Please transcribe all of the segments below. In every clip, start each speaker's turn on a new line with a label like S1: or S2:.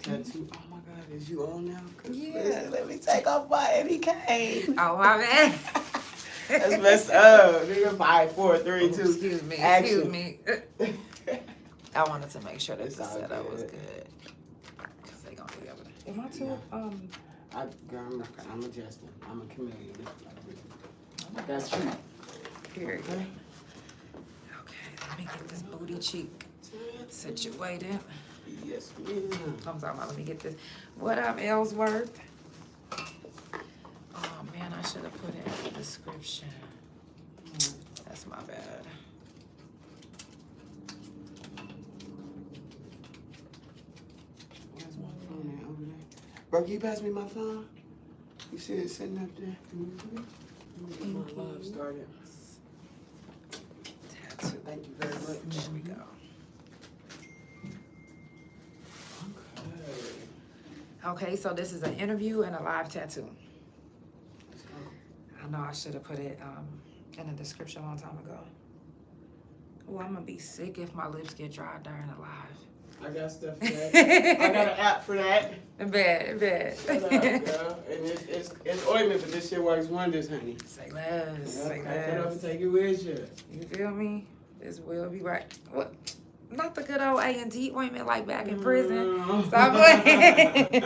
S1: tattoo. Oh my God, is you on now?
S2: Yeah.
S1: Listen, let me take off my MK.
S2: Oh, my bad.
S1: That's messed up. Nigga, 5, 4, 3, 2.
S2: Excuse me.
S1: Action.
S2: Excuse me. I wanted to make sure that the setup was good. Because they going to be able to. Am I too,
S1: Girl, I'm adjusting. I'm a chameleon. That's true.
S2: Period. Okay, let me get this booty cheek situated.
S1: Yes, ma'am.
S2: I'm talking about, let me get this. What up, Ellsworth? Oh, man, I should have put it in the description. That's my bad.
S1: Where's my phone at over there? Bro, can you pass me my phone? You see it sitting up there? Let me get my live started.
S2: Tattoo.
S1: Thank you very much.
S2: There we go. Okay, so this is an interview and a live tattoo. I know I should have put it in the description a long time ago. Oh, I'm gonna be sick if my lips get dry during a live.
S1: I got stuff for that. I got an app for that.
S2: Bad.
S1: Shut up, girl. And it's ointment, but this shit works wonders, honey.
S2: Say less. Say
S1: Pack it up and
S2: less.
S1: take it with you.
S2: You feel me? This will be right. What? Not the good old A&D ointment like back in prison. Stop playing.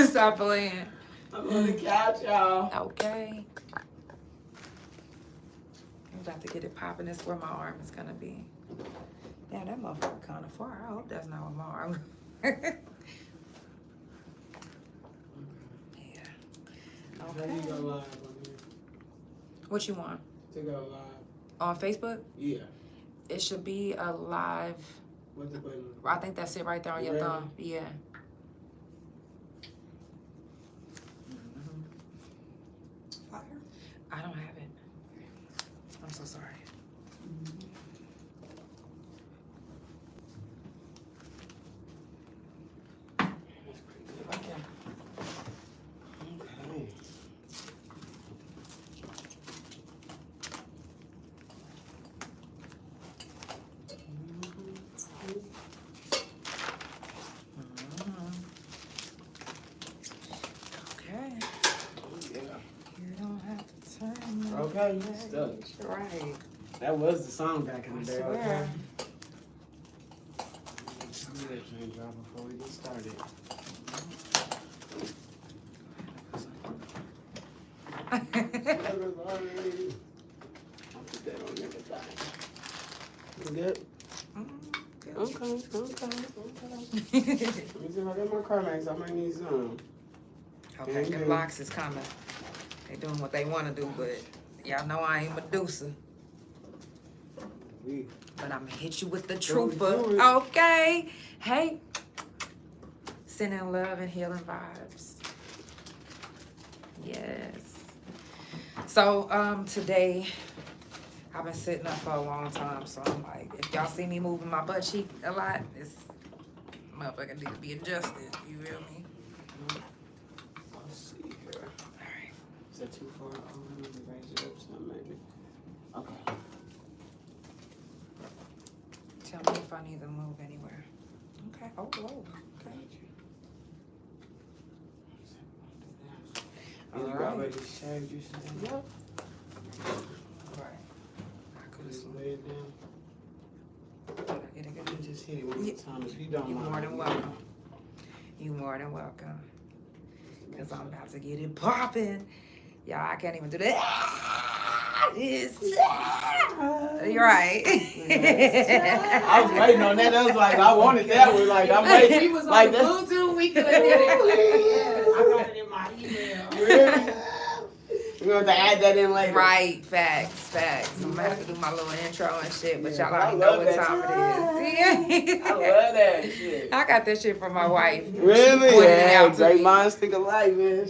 S2: Stop playing.
S1: I'm on the couch, y'all.
S2: Okay. I'm about to get it popping. That's where my arm is gonna be. Damn, that motherfucker kind of far. I hope that's not what my arm. Yeah.
S1: How do you go live on here?
S2: What you want?
S1: To go live.
S2: On Facebook?
S1: Yeah.
S2: It should be a live.
S1: What's the button?
S2: I think that's it right there on your
S1: Really?
S2: thumb. Yeah. Fire? I don't have it. I'm so sorry.
S1: That's pretty good right there. Okay.
S2: Okay.
S1: Yeah.
S2: You don't have to turn your
S1: Okay,
S2: head.
S1: stuck.
S2: Right.
S1: That was the song back in
S2: I
S1: the day.
S2: swear.
S1: Okay. Tell me that train drop before we get started. I'll put that on everything. You good? Okay. Let me see if I get my Carmex. I might need some.
S2: Okay, them locks is coming. They doing what they want to do, but y'all know I ain't Medusa. But I'm gonna hit you with the trooper.
S1: do it.
S2: Okay. Hey. Sending love and healing vibes. Yes. So today I've been sitting up for a long time, so I'm like, if y'all see me moving my butt cheek a lot, it's motherfucker need to be adjusted. You feel me?
S1: Let's see here.
S2: Alright.
S1: Is that too far? Oh, let me raise it up some maybe. Okay.
S2: Tell me if I need to move anywhere. Okay. Oh, whoa. Okay.
S1: And you already shaved yourself?
S2: Yep. Right. I could
S1: Just
S2: have
S1: lay it down.
S2: get it.
S1: You just hit it one more time if you don't
S2: You
S1: mind.
S2: more than welcome. You more than welcome. Because I'm about to get it popping. Y'all, I can't even do that. You're right.
S1: I was waiting on that. I was like, I wanted that one. Like, I'm waiting.
S2: She was
S1: like
S2: on the Bluetooth. We could have did it. I got it in my email.
S1: Really? We're going to have to add that in later.
S2: Right, facts. I'm gonna have to do my little intro and shit, but
S1: Yeah,
S2: y'all
S1: I
S2: already know
S1: love
S2: what
S1: that
S2: time it is.
S1: I love that shit.
S2: I got this shit from my wife.
S1: Really?
S2: She pointed it
S1: Yeah,
S2: out to
S1: great
S2: me.
S1: minds think alike, man.
S2: I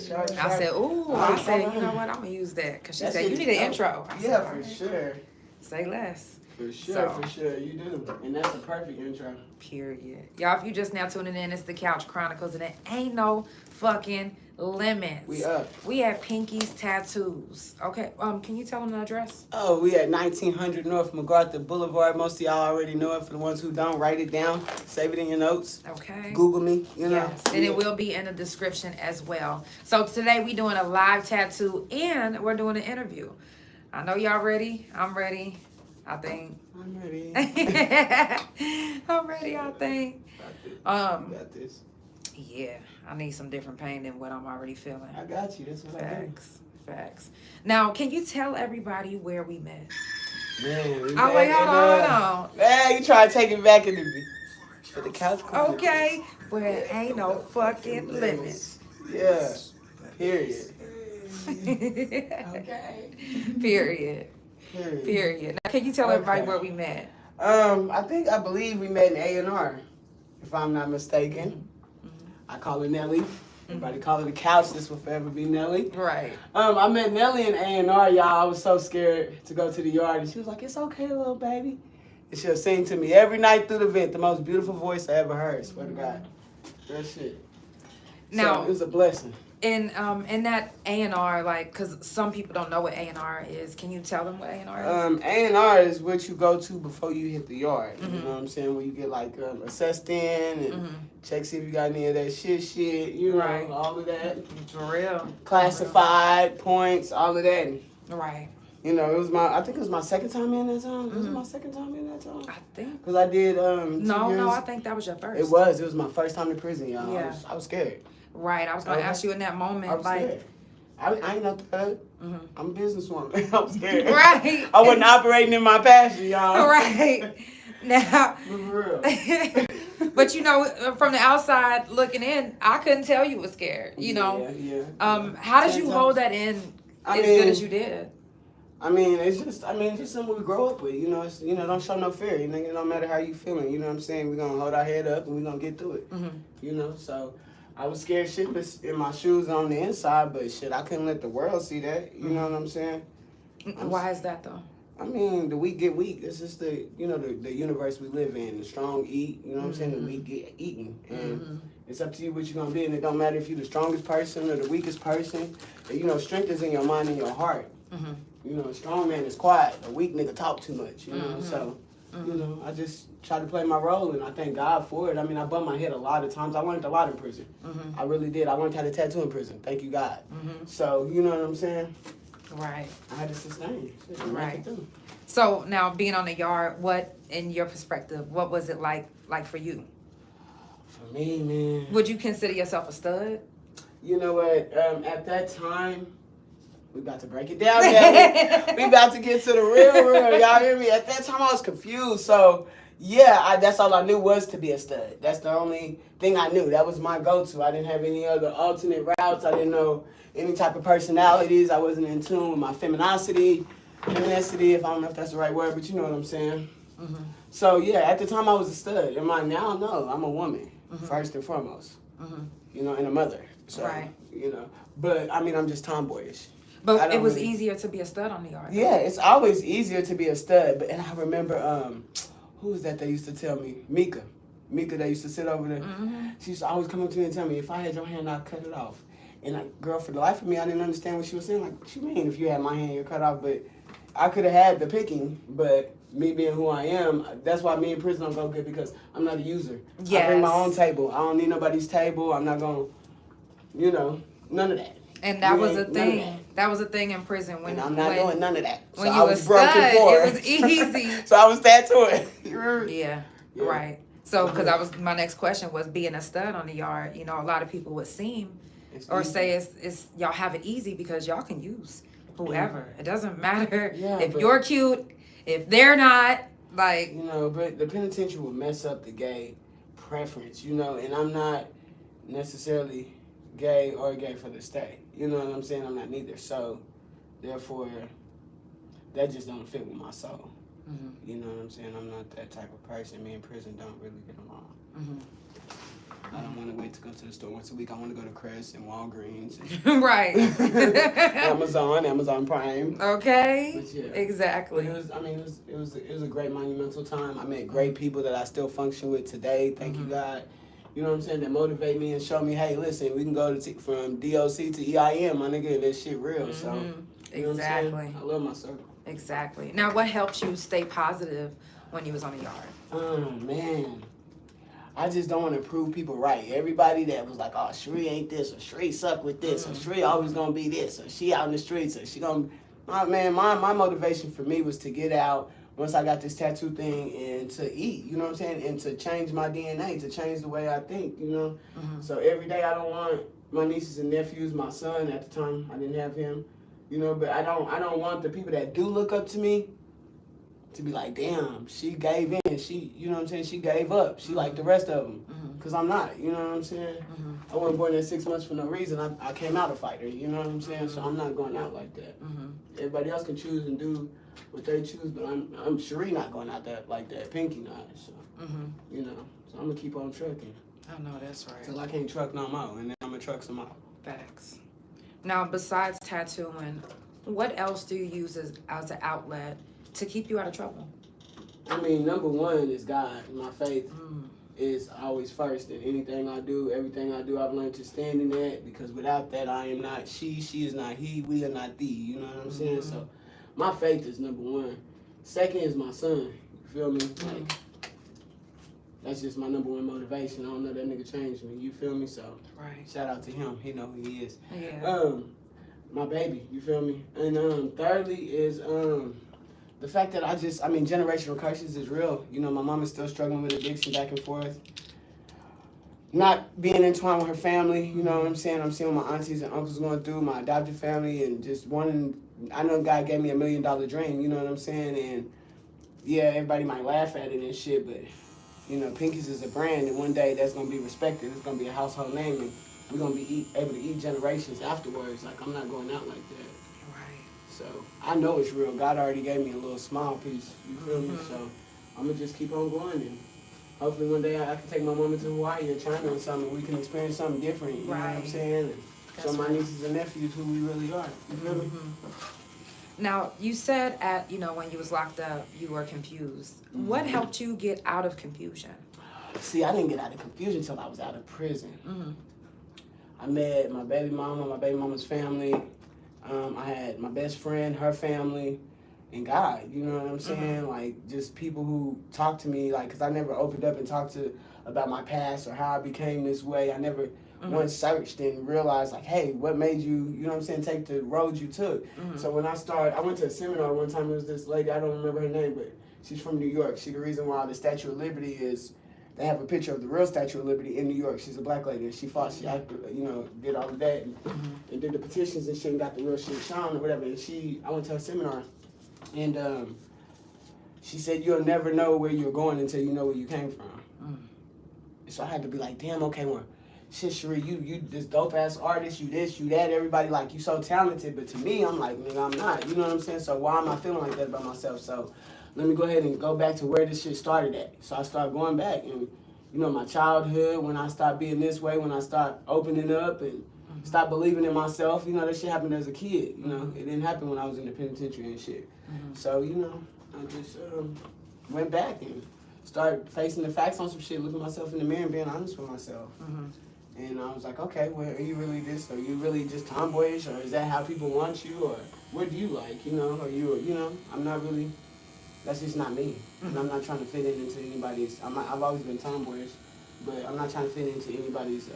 S2: said, ooh, I said, you know what, I'm gonna use that. Cause she said, you need an intro. I said,
S1: Yeah,
S2: "All
S1: for
S2: right,
S1: sure.
S2: Say less.
S1: For sure,
S2: So-
S1: for sure. You do. And that's a perfect intro.
S2: Period. Y'all, if you just now tuning in, it's the Couch Chronicles, and it ain't no fucking Limits.
S1: We up.
S2: We at Pinky's Tattooz. Okay. Can you tell them the address?
S1: Oh, we at 1900 North MacArthur Boulevard. Most of y'all already know it. For the ones who don't, write it down. Save it in your notes.
S2: Okay.
S1: Google me, you know.
S2: Yes, and it will be in the description as well. So today we doing a live tattoo and we're doing an interview. I know y'all ready. I'm ready. I think.
S1: I'm ready.
S2: I'm ready, I think.
S1: You got this.
S2: Yeah, I need some different pain than what I'm already feeling.
S1: I got you. That's what I do.
S2: Facts. Now, can you tell everybody where we met?
S1: Man, we
S2: Oh, wait, hold on.
S1: Man, you try to take it back into me. For the Couch Chronicles.
S2: Okay, where ain't no fucking limits.
S1: Yeah. Period.
S2: Okay. Period. Now, can you tell everybody where we met?
S1: I believe we met in A&R, if I'm not mistaken. I call her Nelly. Everybody call her the Couch. This will forever be Nelly.
S2: Right.
S1: I met Nelly in A&R, y'all. I was so scared to go to the yard, and she was like, "It's okay, little baby." And she'll sing to me every night through the vent. The most beautiful voice I ever heard. Swear to God. That shit.
S2: Now,
S1: so, it was a blessing.
S2: In that A&R, like, because some people don't know what A&R is. Can you tell them what A&R is?
S1: A&R is what you go to before you hit the yard. You know what I'm saying? Where you get like assessed in and check see if you got any of that shit, you know, all of that.
S2: For real.
S1: Classified points, all of that.
S2: Right.
S1: You know, I think it was my second time in that time. Was it my second time in that time?
S2: I think.
S1: Because I did,
S2: No, I think that was your first.
S1: It was my first time in prison, y'all.
S2: Yeah.
S1: I was scared.
S2: Right, I was going to ask you in that moment,
S1: I was scared. I ain't no thug. I'm a businesswoman. I was scared.
S2: Right.
S1: I wasn't operating in my passion, y'all.
S2: Right. Now.
S1: For real.
S2: But you know, from the outside looking in, I couldn't tell you was scared. You know.
S1: Yeah.
S2: How did you hold that in as good as you did?
S1: It's just something we grow up with. You know, don't show no fear. You know, no matter how you feeling. You know what I'm saying? We're gonna hold our head up and we're gonna get through it. You know, so. I was scared shitless in my shoes on the inside, but shit, I couldn't let the world see that. You know what I'm saying?
S2: Why is that though?
S1: The weak get weak. It's just the universe we live in. The strong eat. You know what I'm saying? The weak get eaten, and it's up to you what you're gonna be. And it don't matter if you're the strongest person or the weakest person. You know, strength is in your mind and your heart. You know, a strong man is quiet. A weak nigga talk too much. You know, so. You know, I just try to play my role, and I thank God for it. I mean, I bumped my head a lot of times. I learned a lot in prison. I really did. I learned how to tattoo in prison. Thank you, God. So, you know what I'm saying?
S2: Right.
S1: I had to sustain.
S2: Right. So, now, being on the yard, what, in your perspective, what was it like for you?
S1: For me, man.
S2: Would you consider yourself a stud?
S1: You know what? At that time... We about to break it down, Nelly. We about to get to the real. Y'all hear me? At that time, I was confused. So, yeah, that's all I knew was to be a stud. That's the only thing I knew. That was my go-to. I didn't have any other alternate routes. I didn't know any type of personalities. I wasn't in tune with my femininity, if I don't know if that's the right word, but you know what I'm saying. So, yeah, at the time, I was a stud. Am I now? No, I'm a woman, first and foremost. You know, and a mother. So, you know. But, I'm just tomboyish.
S2: But it was easier to be a stud on the yard.
S1: Yeah, it's always easier to be a stud. And I remember, who was that used to tell me? Mika, that used to sit over there. She used to always come up to me and tell me, if I had your hand, I'd cut it off. And girl, for the life of me, I didn't understand what she was saying. Like, what you mean if you had my hand, you're cut off? But I could have had the picking, but me being who I am, that's why me in prison don't go good, because I'm not a user. I bring my own table. I don't need nobody's table. I'm not going to, none of that.
S2: And that was a thing. That was a thing in prison.
S1: And I'm not doing none of that.
S2: When you was stud, it was easy.
S1: So I was tattooing.
S2: Yeah, right. So, because my next question was being a stud on the yard. You know, a lot of people would seem or say it's y'all have it easy because y'all can use whoever. It doesn't matter if you're cute, if they're not. Like,
S1: you know, but the penitentiary will mess up the gay preference. You know, and I'm not necessarily gay or gay for the stay. You know what I'm saying? I'm not neither. So, therefore, that just don't fit with my soul. You know what I'm saying? I'm not that type of person. Me in prison don't really get along. I don't want to wait to go to the store once a week. I want to go to Crest and Walgreens. And
S2: right.
S1: Amazon Prime.
S2: Okay.
S1: But yeah.
S2: Exactly.
S1: But it was a great monumental time. I met great people that I still function with today. Thank you, God. you know what I'm saying, that motivate me and show me, hey, listen, we can go from DOC to EIM, my nigga, that shit real. So, you know
S2: exactly.
S1: what I'm saying? I love my circle.
S2: Exactly. Now, what helped you stay positive when you was on the yard?
S1: Man. I just don't want to prove people right. Everybody that was like, oh, Sheree ain't this, or Sheree suck with this, or Sheree always gonna be this, or she out in the streets, or she gonna... My motivation for me was to get out once I got this tattoo thing and to eat, you know what I'm saying? And to change my DNA, to change the way I think, you know? So every day I don't want my nieces and nephews, my son at the time, I didn't have him, you know, but I don't want the people that do look up to me to be like, damn, she gave in, she, you know what I'm saying, she gave up, she like the rest of them, because I'm not, you know what I'm saying? I wasn't born at 6 months for no reason. I came out a fighter, you know what I'm saying? So I'm not going out like that. Everybody else can choose and do what they choose, but I'm Sheree not going out that like that, Pinky not, so, you know, so I'm going to keep on trucking.
S2: I know, that's right.
S1: Till I can't truck no more, and then I'm going to truck some more.
S2: Facts. Now, besides tattooing, what else do you use as an outlet to keep you out of trouble?
S1: I mean, number one is God. My faith is always first in anything I do. Everything I do, I've learned to stand in that, because without that, I am not she is not he, we are not thee. You know what I'm saying? So my faith is number one. Second is my son. You feel me? Like, that's just my number one motivation. I don't know, that nigga changed me. You feel me? So shout out to him. He know who he is.
S2: Yeah.
S1: My baby. You feel me? And thirdly is the fact that generational curses is real. You know, my mom is still struggling with addiction back and forth. Not being entwined with her family, you know what I'm saying? I'm seeing what my aunties and uncles going through, my adopted family, and just wanting, I know God gave me $1 million dream, you know what I'm saying? And yeah, everybody might laugh at it and shit, but you know, Pinky's is a brand, and one day that's gonna be respected. It's gonna be a household name, and we're gonna be able to eat generations afterwards. Like, I'm not going out like that. So I know it's real. God already gave me a little small piece. You feel me? So I'm gonna just keep on going, and hopefully one day I can take my mama to Hawaii or China or something, and we can experience something different. You know what I'm saying? And show my nieces and nephews who we really are. You feel me?
S2: Now, you said when you was locked up, you were confused. What helped you get out of confusion?
S1: See, I didn't get out of confusion until I was out of prison. I met my baby mama, my baby mama's family. I had my best friend, her family, and God, you know what I'm saying? Like, just people who talk to me, like, because I never opened up and talked about my past or how I became this way. I never once searched and realized, like, hey, what made you, you know what I'm saying, take the road you took. So when I went to a seminar one time. It was this lady, I don't remember her name, but she's from New York. She's the reason why the Statue of Liberty they have a picture of the real Statue of Liberty in New York. She's a black lady, and she fought, she acted, you know, did all of that, and did the petitions and shit, and got the real shit shown or whatever. And I went to her seminar, and she said, you'll never know where you're going until you know where you came from. So I had to be like, damn, okay, well, shit, Sheree, you this dope ass artist, you this, you that, everybody like you so talented, but to me, I'm like, nigga, I'm not, you know what I'm saying? So why am I feeling like that about myself? So let me go ahead and go back to where this shit started at. So I started going back, and you know, my childhood, when I started being this way, when I started opening up and stopped believing in myself, you know, that shit happened as a kid, you know. It didn't happen when I was in the penitentiary and shit. So, you know, I just went back and started facing the facts on some shit, looking myself in the mirror and being honest with myself. And I was like, okay, well, are you really this? Are you really just tomboyish? Or is that how people want you? Or what do you like, you know? Or you know, I'm not really... That's just not me. And I'm not trying to fit into anybody's... I've always been tomboyish, but I'm not trying to fit into anybody's...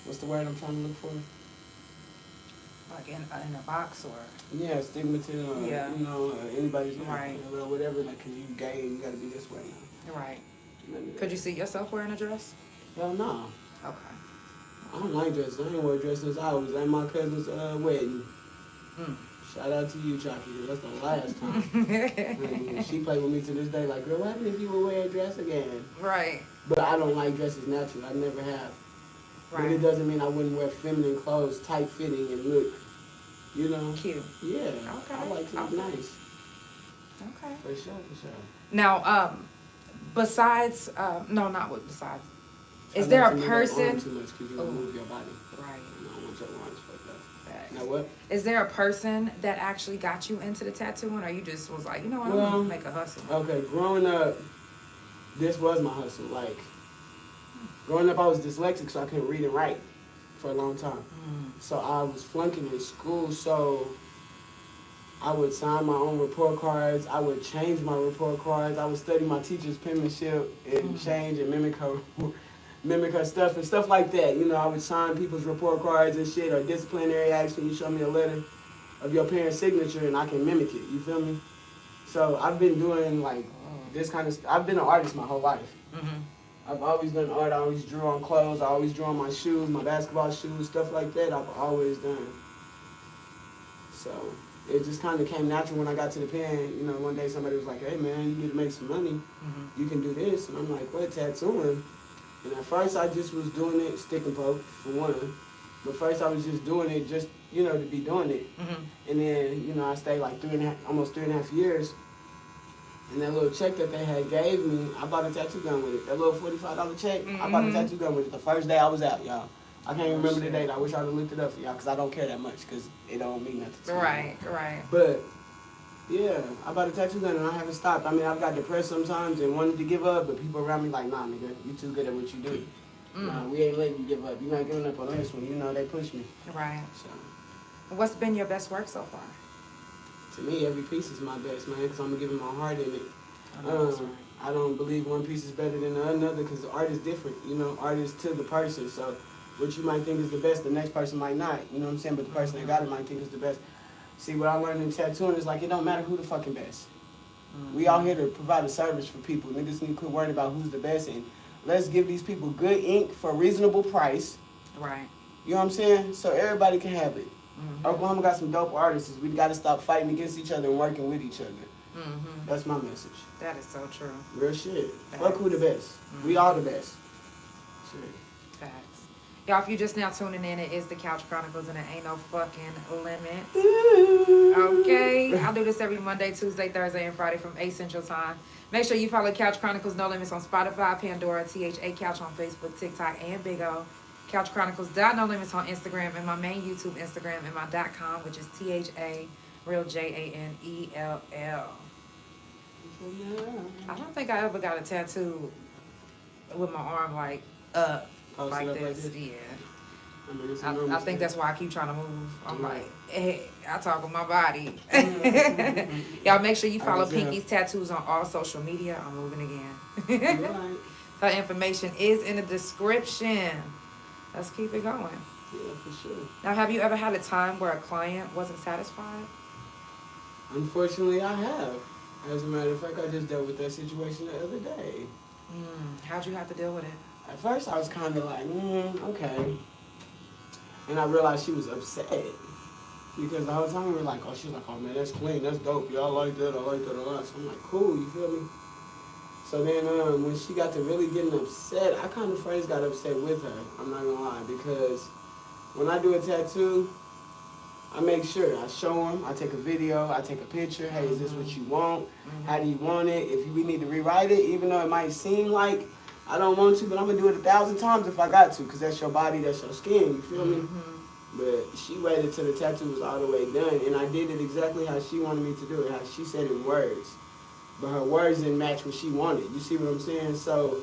S1: what's the word I'm trying to look for?
S2: Like in a box or...
S1: Yeah, stigmatism, you know, anybody's...
S2: Right.
S1: Or whatever, like, because you gay and you got to be this way now.
S2: Right. Could you see yourself wearing a dress?
S1: Hell no.
S2: Okay.
S1: I don't like dresses. I ain't wear dresses since I was at my cousin's wedding. Shout out to you, Chucky. That's the last time. She played with me to this day, like, girl, what happened if you would wear a dress again?
S2: Right.
S1: But I don't like dresses naturally. I never have.
S2: Right.
S1: But it doesn't mean I wouldn't wear feminine clothes, tight fitting, and look, you know.
S2: Cute.
S1: Yeah.
S2: Okay.
S1: I like to look nice.
S2: Okay.
S1: For sure.
S2: Now, besides, no, not what besides. Is there a person?
S1: Too much because you don't move your body.
S2: Right.
S1: I don't want your arms fucked up. Now what?
S2: Is there a person that actually got you into the tattooing, or you just was like, you know what, I'm gonna make a hustle?
S1: Okay, growing up, this was my hustle. Like, growing up, I was dyslexic, so I couldn't read and write for a long time. So I was flunking in school, so I would sign my own report cards. I would change my report cards. I would study my teacher's penmanship and change and mimic her stuff and stuff like that. You know, I would sign people's report cards and shit, or disciplinary action. You show me a letter of your parent's signature and I can mimic it. You feel me? So I've been doing like this kind of I've been an artist my whole life. I've always done art. I always drew on clothes. I always drew on my shoes, my basketball shoes, stuff like that. I've always done. So it just kind of came natural when I got to the pen. You know, one day somebody was like, hey man, you need to make some money. You can do this. And I'm like, what, tattooing? And at first I just was doing it stick and poke, for one. But first I was just doing it just, you know, to be doing it. And then, you know, I stayed like almost 3.5 years. And that little check that they had gave me, I bought a tattoo gun with it. That little $45 check, I bought a tattoo gun with it the first day I was out, y'all. I can't even remember the date. I wish I would have looked it up for y'all because I don't care that much because it don't mean nothing to me.
S2: Right.
S1: But, yeah, I bought a tattoo gun and I haven't stopped. I mean, I've got depressed sometimes and wanted to give up, but people around me like, nah, nigga, you too good at what you do. Nah, we ain't letting you give up. You're not giving up on this one. You know, they push me.
S2: Right.
S1: So,
S2: What's been your best work so far?
S1: to me, every piece is my best, man, because I'm going to give it my heart in it. I don't believe one piece is better than another because art is different. You know, art is to the person. So what you might think is the best, the next person might not. You know what I'm saying? But the person that got it might think is the best. See, what I learned in tattooing is like it don't matter who the fucking best. We all here to provide a service for people. Niggas need to quit worrying about who's the best and let's give these people good ink for a reasonable price.
S2: Right.
S1: You know what I'm saying? So everybody can have it. Oklahoma got some dope artists. We got to stop fighting against each other and working with each other. That's my message.
S2: That is so true.
S1: Real shit. Fuck who the best. We all the best. Shit.
S2: Facts. Y'all, if you just now tuning in, it is the Couch Chronicles and it ain't no fucking limit. Okay? I do this every Monday, Tuesday, Thursday, and Friday from 8 Central Time. Make sure you follow Couch Chronicles No Limits on Spotify, Pandora, THA Couch on Facebook, TikTok, and Big O. Couch Chronicles No Limits on Instagram and my main YouTube Instagram and my .com, which is THA Real JANELL. I don't think I ever got a tattoo with my arm like up like this. Yeah. I think that's why I keep trying to move. I'm like, hey, I talk with my body. Y'all make sure you follow PinkyTattooz on all social media. I'm moving again. Her information is in the description. Let's keep it going.
S1: Yeah, for sure.
S2: Now, have you ever had a time where a client wasn't satisfied?
S1: Unfortunately, I have. As a matter of fact, I just dealt with that situation the other day.
S2: How'd you have to deal with it?
S1: At first, I was kind of like, okay. And I realized she was upset. Because the whole time we were like, she was like, oh man, that's clean, that's dope. Y'all like that, I like that a lot. So I'm like, cool, you feel me? So then when she got to really getting upset, I kind of first got upset with her. I'm not gonna lie, because when I do a tattoo, I make sure I show them, I take a video, I take a picture. Hey, is this what you want? How do you want it? If we need to rewrite it, even though it might seem like I don't want to, but I'm gonna do it 1,000 times if I got to, because that's your body, that's your skin, you feel me? But she waited till the tattoo was all the way done, and I did it exactly how she wanted me to do it, how she said it in words. But her words didn't match what she wanted. You see what I'm saying? So,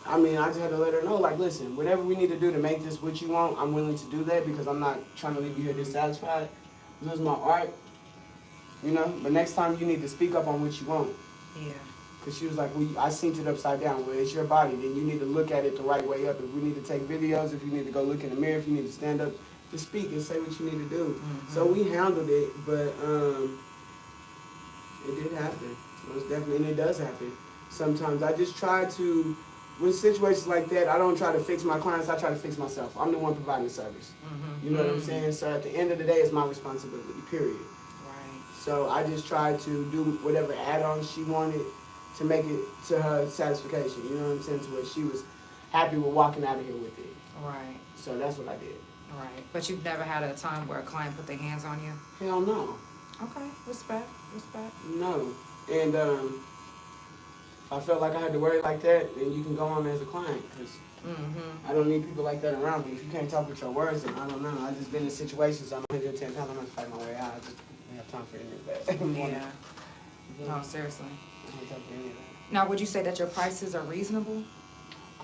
S1: I mean, I just had to let her know, like, listen, whatever we need to do to make this what you want, I'm willing to do that because I'm not trying to leave you here dissatisfied. This is my art, you know? But next time you need to speak up on what you want.
S2: Yeah.
S1: Because she was like, well, I seen it upside down. Well, it's your body. Then you need to look at it the right way up. If we need to take videos, if you need to go look in the mirror, if you need to stand up, just speak and say what you need to do. So we handled it, but it did happen. Most definitely, and it does happen. Sometimes I just try to, with situations like that, I don't try to fix my clients, I try to fix myself. I'm the one providing the service. You know what I'm saying? So at the end of the day, it's my responsibility, period.
S2: Right.
S1: So I just tried to do whatever add-ons she wanted to make it to her satisfaction. You know what I'm saying? To where she was happy with walking out of here with it.
S2: Right.
S1: So that's what I did.
S2: Right. But you've never had a time where a client put their hands on you?
S1: Hell no.
S2: Okay. Respect.
S1: No. And if I felt like I had to worry like that, then you can go on as a client. Because I don't need people like that around me. If you can't talk with your words, then I don't know. I've just been in situations, I'm 110 pounds, I'm going to fight my way out. I just don't have time for any of that.
S2: Yeah. No, seriously.
S1: I don't have time for any of that.
S2: Now, would you say that your prices are reasonable?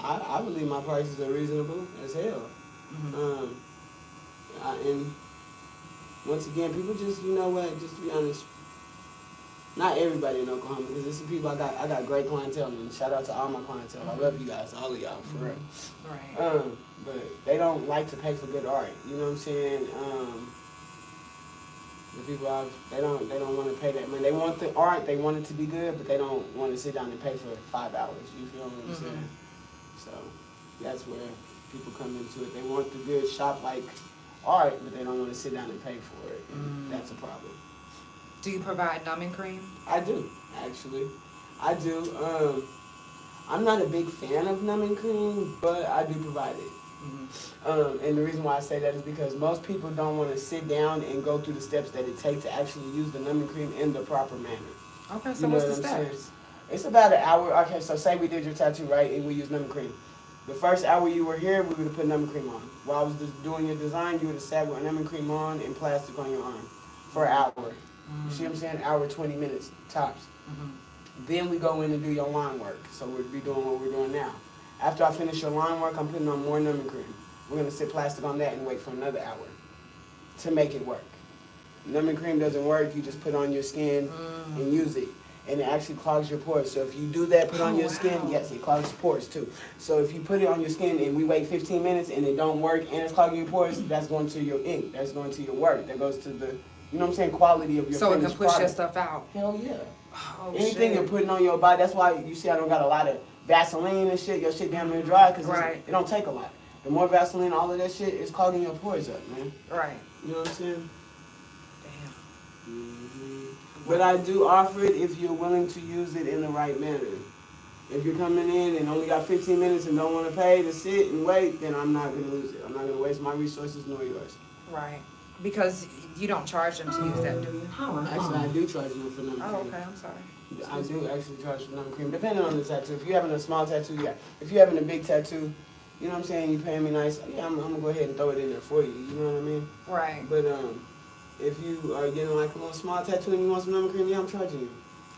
S1: I believe my prices are reasonable as hell.
S2: Mm-hmm.
S1: And once again, people just, you know what, just to be honest, not everybody in Oklahoma, because there's some people I got great clientele, and shout out to all my clientele. I love you guys, all of y'all, for real.
S2: Right.
S1: But they don't like to pay for good art. You know what I'm saying? The people they don't want to pay that money. They want the art, they want it to be good, but they don't want to sit down and pay for 5 hours. You feel what I'm saying? So that's where people come into it. They want the good shop-like art, but they don't want to sit down and pay for it. That's a problem.
S2: Do you provide numbing cream?
S1: I do, actually. I do. I'm not a big fan of numbing cream, but I do provide it. And the reason why I say that is because most people don't want to sit down and go through the steps that it takes to actually use the numbing cream in the proper manner.
S2: Okay, so what's the steps?
S1: Saying? It's about an hour. Okay, so say we did your tattoo, right, and we use numbing cream. The first hour you were here, we would have put numbing cream on. While I was doing your design, you would have sat with numbing cream on and plastic on your arm for an hour. You see what I'm saying? Hour, 20 minutes, tops. Then we go in and do your line work. So we'll be doing what we're doing now. After I finish your line work, I'm putting on more numbing cream. We're going to sit plastic on that and wait for another hour to make it work. Numbing cream doesn't work. You just put it on your skin and use it. And it actually clogs your pores. So if you do that, put on your skin, yes, it clogs your pores too. So if you put it on your skin and we wait 15 minutes and it don't work and it's clogging your pores, that's going to your ink. That's going to your work. That goes to the, you know what I'm saying, quality of your
S2: so
S1: finished
S2: it can push
S1: product.
S2: your stuff out.
S1: Hell yeah.
S2: Oh,
S1: anything you're putting on your body, that's why you see I don't got a lot of Vaseline and shit. Your shit damn near dry because it don't take a lot. The more Vaseline, all of that shit, is clogging your pores up, man.
S2: Right.
S1: You know what I'm saying?
S2: Damn.
S1: But I do offer it if you're willing to use it in the right manner. If you're coming in and only got 15 minutes and don't want to pay to sit and wait, then I'm not going to use it. I'm not going to waste my resources nor yours.
S2: Right. Because you don't charge them to use that, do you?
S1: Actually, I do charge them for numbing cream.
S2: Oh, okay. I'm sorry.
S1: I do actually charge for numbing cream, depending on the tattoo. If you're having a small tattoo, yeah. If you're having a big tattoo, you know what I'm saying, you paying me nice, yeah, I'm going to go ahead and throw it in there for you. You know what I mean?
S2: Right.
S1: But if you are getting like a little small tattoo and you want some numbing cream, yeah, I'm charging you.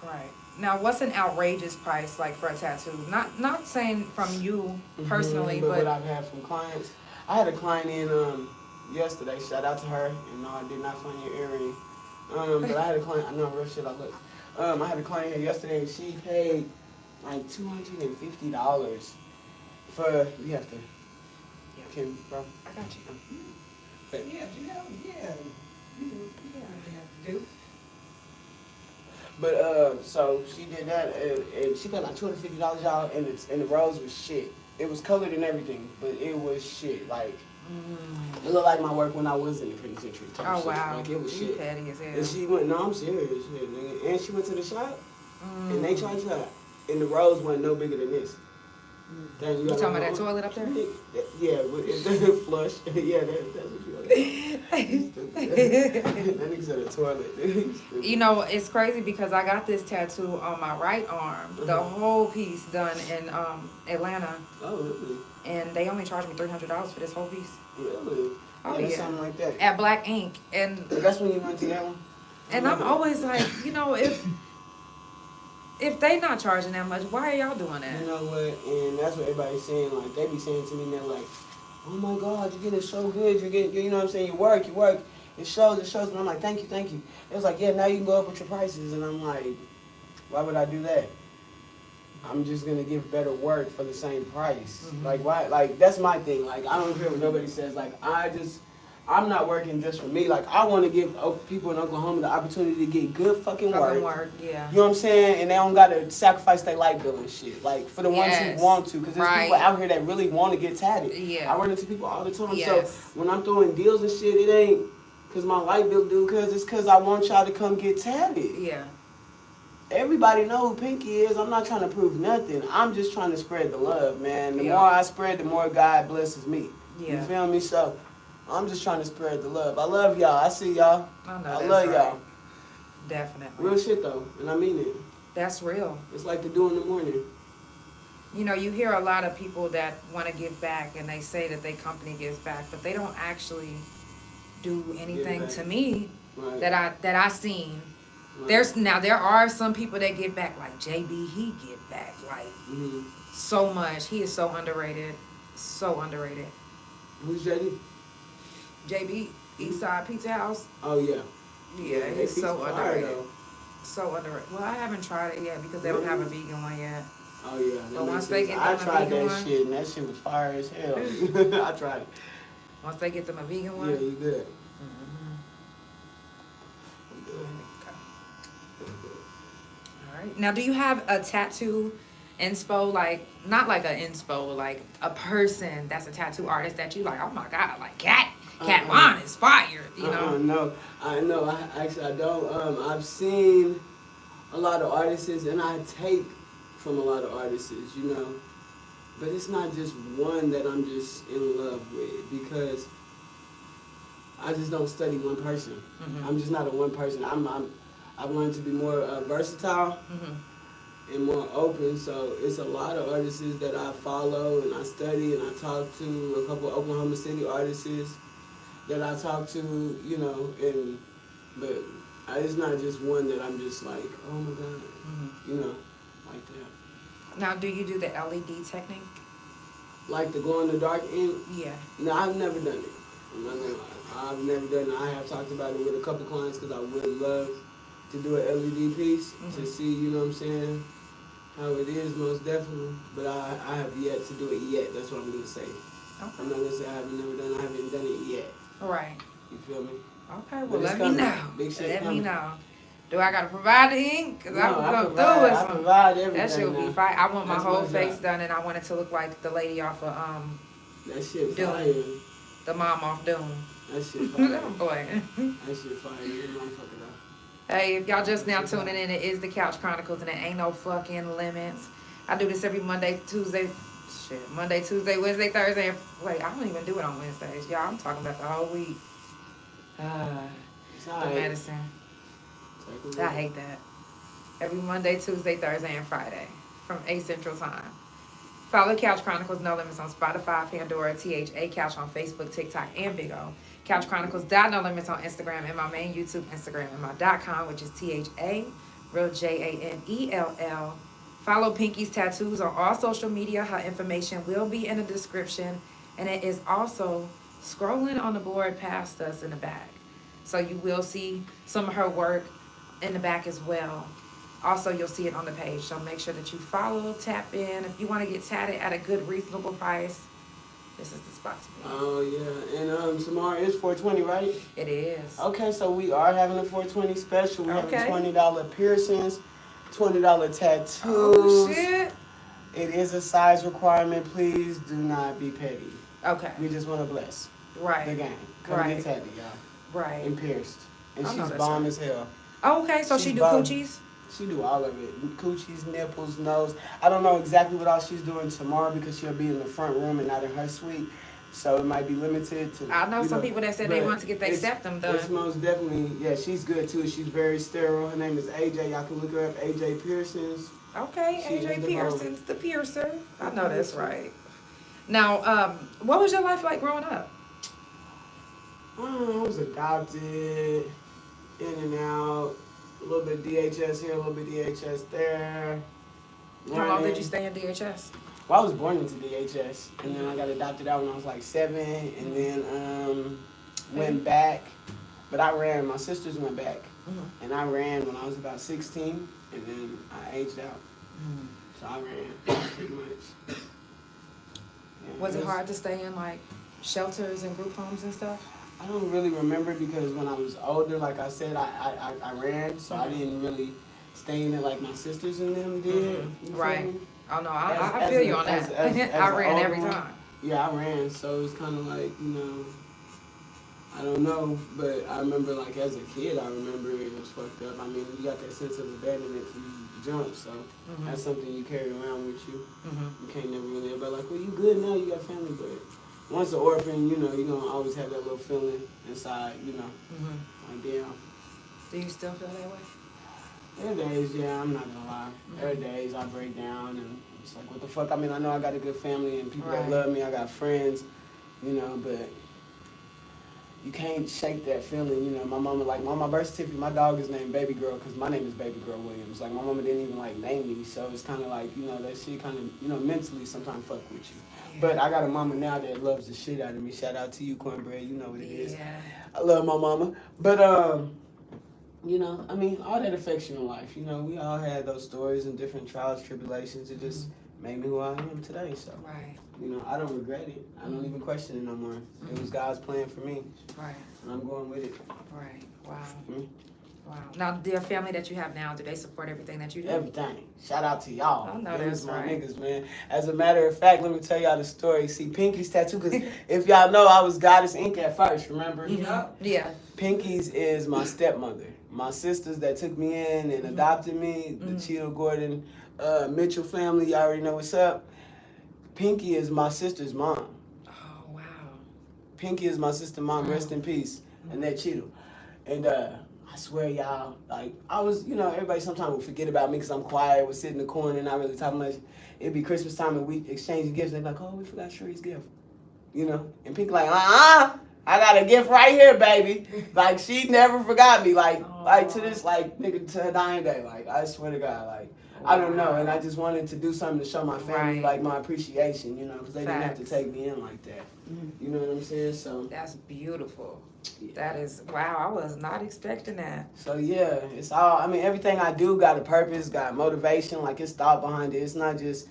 S2: Right. Now, what's an outrageous price like for a tattoo? Not saying from you personally, but
S1: what I've had from clients. I had a client in yesterday. Shout out to her. And no, I did not find your earring. But I had a client. I know real shit. I look. I had a client here yesterday, and she paid like $250 for. You have to.
S2: Yeah.
S1: Kim, bro.
S2: I got you.
S1: But,
S3: Yeah. You have to do.
S1: But so she did that, and she paid like $250, y'all, and the rose was shit. It was colored and everything, but it was shit. Like it looked like my work when I was in the penitentiary.
S2: Oh
S1: shit.
S2: wow.
S1: Like it was
S2: You
S1: shit.
S2: petty as hell.
S1: And she went, no, I'm serious, shit, nigga. And she went to the shop, and they charged her, and the rose wasn't no bigger than this. Dang,
S2: You talking about that toilet up there?
S1: Yeah, but it's flush. Yeah, that's what you got. That nigga said a toilet.
S2: You know, it's crazy because I got this tattoo on my right arm, the whole piece done in Atlanta,
S1: Oh, really?
S2: and they only charged me $300 for this whole piece
S1: Really?
S2: Oh,
S1: Yeah,
S2: yeah.
S1: something like that.
S2: at Black Ink, and
S1: That's when you went to that one?
S2: and I'm always like, you know, if they not charging that much, why are y'all doing that?
S1: You know what? And that's what everybody's saying. Like, they be saying to me, they're like, oh my God, you're getting so good. You're getting, you know what I'm saying? You work. It shows. And I'm like, thank you. It was like, yeah, now you can go up with your prices. And I'm like, why would I do that? I'm just going to give better work for the same price. Like, why? Like, that's my thing. Like, I don't care what nobody says. Like, I'm not working just for me. Like, I want to give people in Oklahoma the opportunity to get good fucking work.
S2: Yeah.
S1: You know what I'm saying? And they don't got to sacrifice their light bill and shit. Like, for the ones who want to. Because there's people out here that really want to get tatted.
S2: Yeah.
S1: I run into people all the time.
S2: Yes.
S1: So, when I'm throwing deals and shit, it ain't because my light bill due. Because it's because I want y'all to come get tatted.
S2: Yeah.
S1: Everybody know who Pinky is. I'm not trying to prove nothing. I'm just trying to spread the love, man. The
S2: Yeah.
S1: more I spread, the more God blesses me.
S2: Yeah.
S1: You feel me? So, I'm just trying to spread the love. I love y'all. I see y'all.
S2: I know.
S1: I
S2: That's
S1: love
S2: right.
S1: y'all.
S2: Definitely.
S1: Real shit, though. And I mean it.
S2: That's real.
S1: It's like the dew in the morning.
S2: You know, you hear a lot of people that want to give back, and they say that their company gives back, but they don't actually do anything
S1: back.
S2: to me
S1: Right.
S2: that I seen There are some people that get back, like JB. He get back like so much. He is so underrated, so underrated.
S1: Who's JD?
S2: JB, Eastside Pizza House.
S1: Oh yeah.
S2: Yeah, he's so underrated.
S1: Though.
S2: So underrated. Well, I haven't tried it yet because they don't have a vegan one yet.
S1: Oh yeah.
S2: But once they get
S1: I
S2: them a
S1: tried
S2: vegan
S1: that
S2: one,
S1: shit and that shit was fire as hell. I tried it.
S2: once they get them a vegan one,
S1: Yeah, you good.
S2: All right. Now, do you have a tattoo inspo, like not like an inspo, like a person that's a tattoo artist that you like? Oh my god, like Cat Von is fire. You know?
S1: No, I know. I don't. I've seen a lot of artists, and I take from a lot of artists, you know. But it's not just one that I'm just in love with, because I just don't study one person. I'm just not a one person. I've learned to be more versatile and more open. So it's a lot of artists that I follow and I study, and I talk to a couple of Oklahoma City artists that I talk to, you know. But it's not just one that I'm just like, oh my god, you know, like that.
S2: Now, do you do the LED technique?
S1: Like the glow in the dark ink?
S2: Yeah.
S1: No, I've never done it. I'm not gonna lie. I've never done it. I have talked about it with a couple clients because I would love to do an LED piece to see, you know what I'm saying, how it is, most definitely. But I have yet to do it yet. That's what I'm gonna say.
S2: Okay.
S1: I'm not gonna say I haven't done it yet.
S2: All right.
S1: You feel me?
S2: Okay. Well,
S1: But it's
S2: let me
S1: coming.
S2: know.
S1: Big shit
S2: Let
S1: coming.
S2: me know. Do I gotta provide the ink? Cause
S1: No,
S2: I can come
S1: provide-
S2: through with
S1: I
S2: some.
S1: provide everything.
S2: That shit would be
S1: now.
S2: fire. I want my
S1: That's
S2: whole
S1: my
S2: face
S1: job.
S2: done, and I want it to look like the lady off of
S1: That shit
S2: Doom.
S1: fire.
S2: the mom off Doom.
S1: That shit fire.
S2: I'm playing.
S1: That shit fire. You motherfucker though.
S2: Hey, if y'all just now tuning in, it is the Couch Chronicles, and it ain't no fucking limits. I do this every Monday, Tuesday, Wednesday, Thursday. Wait, I don't even do it on Wednesdays, y'all. I'm talking about the whole week.
S1: It's
S2: The
S1: alright.
S2: medicine.
S1: Take a
S2: I
S1: look.
S2: hate that. Every Monday, Tuesday, Thursday, and Friday from 8 Central Time. Follow Couch Chronicles No Limits on Spotify, Pandora, THA Couch on Facebook, TikTok, and Big O. Couch Chronicles No Limits on Instagram, and my main YouTube Instagram, and my .com, which is THA, real JANELL. Follow Pinky's Tattoos on all social media. Her information will be in the description, and it is also scrolling on the board past us in the back. So you will see some of her work in the back as well. Also, you'll see it on the page. So make sure that you follow, tap in. If you want to get tatted at a good, reasonable price, this is the spot to be.
S1: Oh yeah, and tomorrow is 420, right?
S2: It is.
S1: Okay, so we are having a 420 special. We're
S2: Okay.
S1: having $20 piercings, $20 tattoos.
S2: Oh, shit.
S1: It is a size requirement. Please do not be petty.
S2: Okay.
S1: We just want to bless the
S2: Right.
S1: game. Come
S2: Right.
S1: get tatted, y'all.
S2: Right.
S1: And pierced. And
S2: I know
S1: she's
S2: that's
S1: bomb
S2: right.
S1: as hell.
S2: Oh, okay, so
S1: She's
S2: she do
S1: bomb.
S2: coochies?
S1: She do all of it. Coochies, nipples, nose. I don't know exactly what all she's doing tomorrow because she'll be in the front room and not in her suite. So it might be limited to.
S2: I know
S1: you
S2: some people that said they
S1: but
S2: want to get their
S1: it's-
S2: septum done.
S1: It's most definitely, yeah, she's good too. She's very sterile. Her name is AJ. Y'all can look her up, AJ Pearsons.
S2: Okay,
S1: She
S2: AJ
S1: is the
S2: Pearson's the piercer. I know that's right. Now, what was your life like growing up?
S1: I was adopted, in and out, a little bit DHS here, a little bit DHS there.
S2: How long did
S1: Learning.
S2: you stay in DHS?
S1: Well, I was born into DHS, and then I got adopted out when I was like 7, and then went back. But I ran. My sisters went back, and I ran when I was about 16, and then I aged out. So I ran pretty much. Yeah,
S2: Was it hard to stay in like shelters and group homes and stuff?
S1: I don't really remember because when I was older, like I said, I ran, so I didn't really stay in it like my sisters and them did. You feel
S2: Right.
S1: me?
S2: Oh no,
S1: As-
S2: I
S1: as
S2: feel
S1: a-
S2: you on
S1: as-
S2: that.
S1: as- as
S2: I
S1: an
S2: ran
S1: older
S2: every
S1: one.
S2: time.
S1: Yeah, I ran, so it's kind of like, you know, I don't know, but I remember like as a kid, I remember it was fucked up. I mean, you got that sense of abandonment from jump, so that's something you carry around with you. You can't never really, everybody like, well, you good now, you got family, but once an orphan, you know, you're going to always have that little feeling inside, you know, like, damn.
S2: Do you still feel that way?
S1: There are days, yeah, I'm not gonna lie. There are days I break down and it's like, what the fuck? I mean, I know I got a good family and people that
S2: Right.
S1: love me. I got friends, you know, but you can't shake that feeling. You know, my mama, like, on my birth certificate, my dog is named Baby Girl because my name is Baby Girl Williams. Like, my mama didn't even, like, name me. So it's kind of like, you know, that shit kind of, you know, mentally sometimes fuck with you.
S2: Yeah.
S1: But I got a mama now that loves the shit out of me. Shout out to you, Cornbread. You know what it is.
S2: Yeah.
S1: I love my mama. But, you know, I mean, all that affects you in life. You know, we all had those stories and different trials, tribulations. It just made me who I am today. So,
S2: Right.
S1: you know, I don't regret it. I don't even question it no more. It was God's plan for me,
S2: Right.
S1: and I'm going with it.
S2: Right. Wow.
S1: Mhm.
S2: Wow. Now, the family that you have now, do they support everything that you do?
S1: Everything. Shout out to y'all.
S2: I know
S1: Them
S2: that's
S1: is my
S2: right.
S1: niggas, man. As a matter of fact, let me tell y'all the story. See, Pinky's tattoo, because if y'all know, I was Goddess Inc. at first, remember?
S2: Yeah.
S1: Pinky's is my stepmother. My sisters that took me in and adopted me, the Cheeto Gordon Mitchell family, y'all already know what's up. Pinky is my sister's mom.
S2: Oh, wow.
S1: Pinky is my sister's mom, rest in peace, and that Cheeto. And I swear, y'all, like, I was, you know, everybody sometimes would forget about me because I'm quiet, would sit in the corner and not really talk much. It'd be Christmas time and we exchanging gifts. They'd be like, oh, we forgot Shree's gift. You know? And Pinky like, I got a gift right here, baby. Like, she never forgot me. Like to this, like, nigga, to her dying day. Like, I swear to God, like, I don't know. And I just wanted to do something to show my family, like, my appreciation, you know, because they didn't have to take me in like that. You know what I'm saying? So
S2: That's beautiful.
S1: yeah.
S2: That is, wow, I was not expecting that.
S1: So yeah, it's all, I mean, everything I do got a purpose, got motivation, like, it's thought behind it. It's not just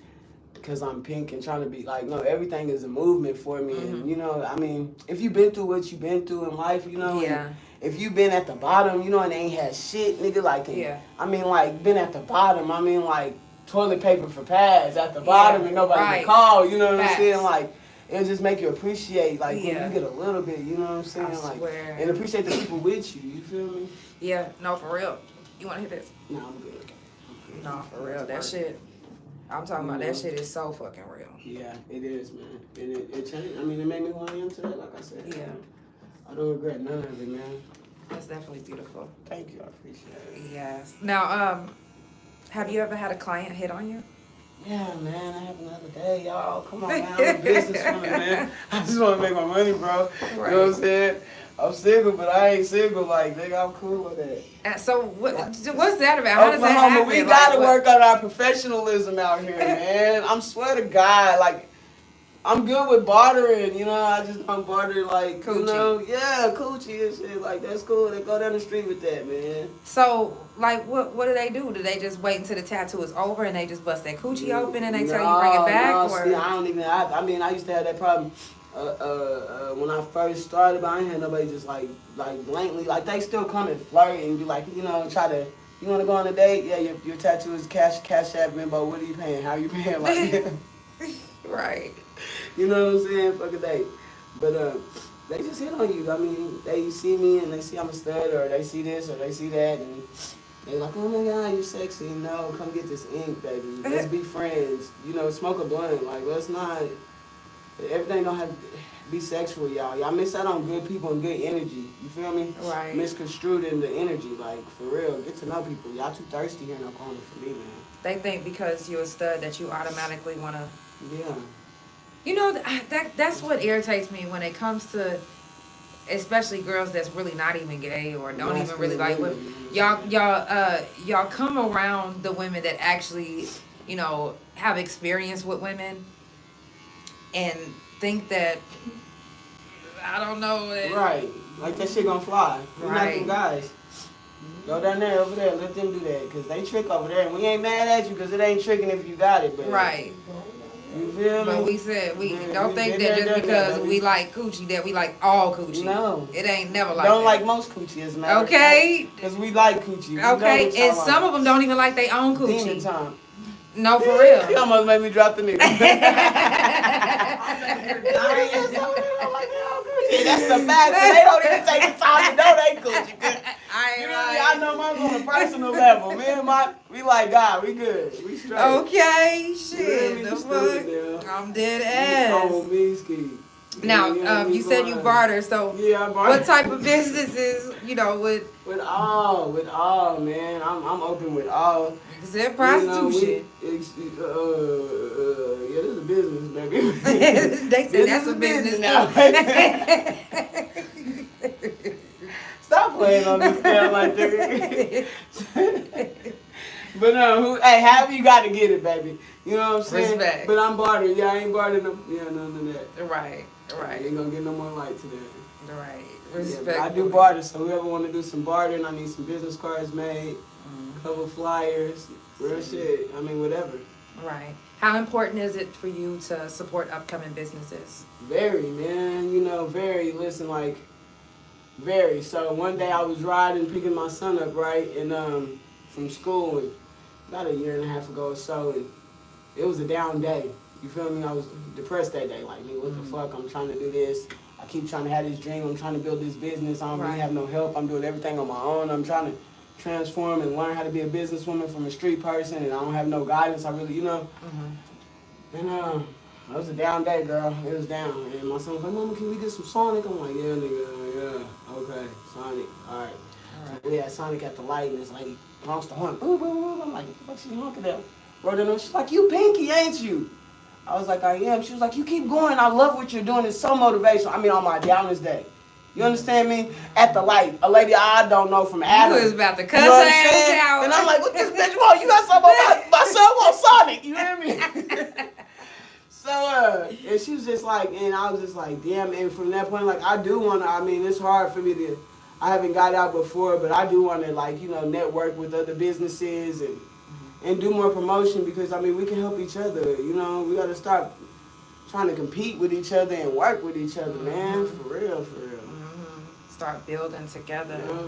S1: because I'm pink and trying to be like, no, everything is a movement for me. And, you know, I mean, if you've been through what you've been through in life, you know,
S2: Yeah.
S1: if you've been at the bottom, you know, and ain't had shit, nigga, like,
S2: Yeah.
S1: I mean, like, been at the bottom, I mean, like, toilet paper for pads at the bottom and nobody can call, you know what I'm saying? Like, it'll just make you appreciate, like, when you get a little bit, you know what I'm saying?
S2: I
S1: Like,
S2: swear.
S1: and appreciate the people with you, you feel me?
S2: Yeah, no, for real. You want to hear this?
S1: No, I'm good.
S2: No, for real. That shit, I'm talking about that shit is so fucking real.
S1: Yeah, it is, man. And it changed. I mean, it made me who I am today, like I said.
S2: Yeah.
S1: I don't regret none of it, man.
S2: That's definitely beautiful.
S1: Thank you. I appreciate it.
S2: Yes. Now, have you ever had a client hit on you?
S1: Yeah, man. I have another day, y'all. Come on, man. I'm a businesswoman, man. I just want to make my money, bro.
S2: Right.
S1: You know what I'm saying? I'm single, but I ain't single. Like, nigga, I'm cool with that.
S2: And so, what's that about? How does that
S1: Oklahoma,
S2: happen?
S1: we
S2: Like,
S1: gotta
S2: what-
S1: work on our professionalism out here, man. I'm swear to God, like, I'm good with bartering, you know. I just don't barter, like,
S2: Coochie.
S1: you know, yeah, coochie and shit. Like, that's cool. They go down the street with that, man.
S2: So, like, what do they do? Do they just wait until the tattoo is over and they just bust that coochie open and they tell you bring it back?
S1: No,
S2: or
S1: see, I don't even. I mean, I used to have that problem when I first started, but I ain't had nobody just like blankly. Like, they still come and flirt and be like, you know, try to. You want to go on a date? Yeah, your tattoo is cash app, Venmo. What are you paying? How are you paying? Like,
S2: right.
S1: you know what I'm saying? Fuck a date. But they just hit on you. I mean, they see me and they see I'm a stud, or they see this or they see that, and they like, oh my God, you're sexy. No, come get this ink, baby. Let's be friends. You know, smoke a blunt. Like, let's not. Everything don't have to be sexual, y'all. Y'all miss out on good people and good energy. You feel me?
S2: Right.
S1: Misconstrued in the energy. Like, for real. Get to know people. Y'all too thirsty here in Oklahoma for me, man.
S2: They think because you're a stud that you automatically want to.
S1: Yeah.
S2: You know, that's what irritates me when it comes to, especially girls that's really not even gay or don't even really like women. Y'all come around the women that actually, you know, have experience with women and think that, I don't know.
S1: Right. Like, that shit gonna fly. We're not
S2: Right.
S1: them guys. Go down there, over there. Let them do that. Because they trick over there. And we ain't mad at you because it ain't tricking if you got it. But
S2: Right.
S1: You feel me?
S2: But we said we
S1: Yeah,
S2: don't
S1: we
S2: think
S1: been
S2: that
S1: there,
S2: just
S1: done that,
S2: because
S1: baby.
S2: we like coochie that we like all coochie.
S1: No.
S2: It ain't never like
S1: Don't
S2: that.
S1: like most coochie, as a matter of
S2: Okay.
S1: Because we like coochie. We know
S2: Okay,
S1: what
S2: and
S1: y'all
S2: some
S1: like.
S2: of them don't even like their own
S1: Demon
S2: coochie.
S1: time.
S2: No, for
S1: He
S2: real.
S1: almost made me drop the nigga. That's the fact. They don't even take the time to know they coochie. 'Cause
S2: I
S1: you
S2: ain't
S1: know what I mean?
S2: like.
S1: I know mine's on a personal level. Me and we like God. We good. We straight.
S2: Okay,
S1: You
S2: shit.
S1: really
S2: The
S1: stupid,
S2: fuck?
S1: now.
S2: I'm dead
S1: Oh,
S2: ass.
S1: me ski.
S2: Now,
S1: Yeah,
S2: you said you barter, so
S1: Yeah, I barter.
S2: what type of businesses, you know, would
S1: With all, man. I'm open with all.
S2: you said prostitution?
S1: Yeah, this is a business, baby.
S2: They said that's a business
S1: now.
S2: too.
S1: Stop playing on this scale like that. But no, hey, however you got to get it, baby. You know what I'm saying?
S2: Respect.
S1: But I'm bartering. Yeah, I ain't bartering them. Yeah, none of that.
S2: Right.
S1: I ain't gonna get no more light today.
S2: Right.
S1: Yeah,
S2: Respect.
S1: I do barter, so whoever want to do some bartering, I need some business cards made, a couple flyers, real shit. I mean, whatever.
S2: Right. How important is it for you to support upcoming businesses?
S1: Very, man. You know, very. Listen, like, very. So one day I was riding, picking my son up, right, and from school, and about a year and a half ago or so, and it was a down day. You feel me? I was depressed that day. Like, nigga, what the fuck? I'm trying to do this. I keep trying to have this dream. I'm trying to build this business. I don't really have no help. I'm doing everything on my own. I'm trying to transform and learn how to be a businesswoman from a street person, and I don't have no guidance. I really, you know. And it was a down day, girl. It was down. And my son was like, Mama, can we get some Sonic? I'm like, yeah, nigga, yeah. Okay, Sonic. All right. So we had Sonic at the light, and this lady honks the horn. Boo, boo, boo. I'm like, what she honking at? Wrote her, she's like, you Pinky, ain't you? I was like, I am. She was like, you keep going. I love what you're doing. It's so motivational. I mean, on my downest day. You understand me? At the light. A lady I don't know from Adam.
S2: You was about to cuss her ass out.
S1: And I'm like, what this bitch want? You got something about my son want Sonic. You hear me? So, and she was just like, and I was just like, damn. And from that point, like, I do want to, I mean, it's hard for me to, I haven't got out before, but I do want to, like, you know, network with other businesses and do more promotion because, I mean, we can help each other. You know, we got to start trying to compete with each other and work with each other, man. For real, for real.
S2: Start building together.
S1: Yeah.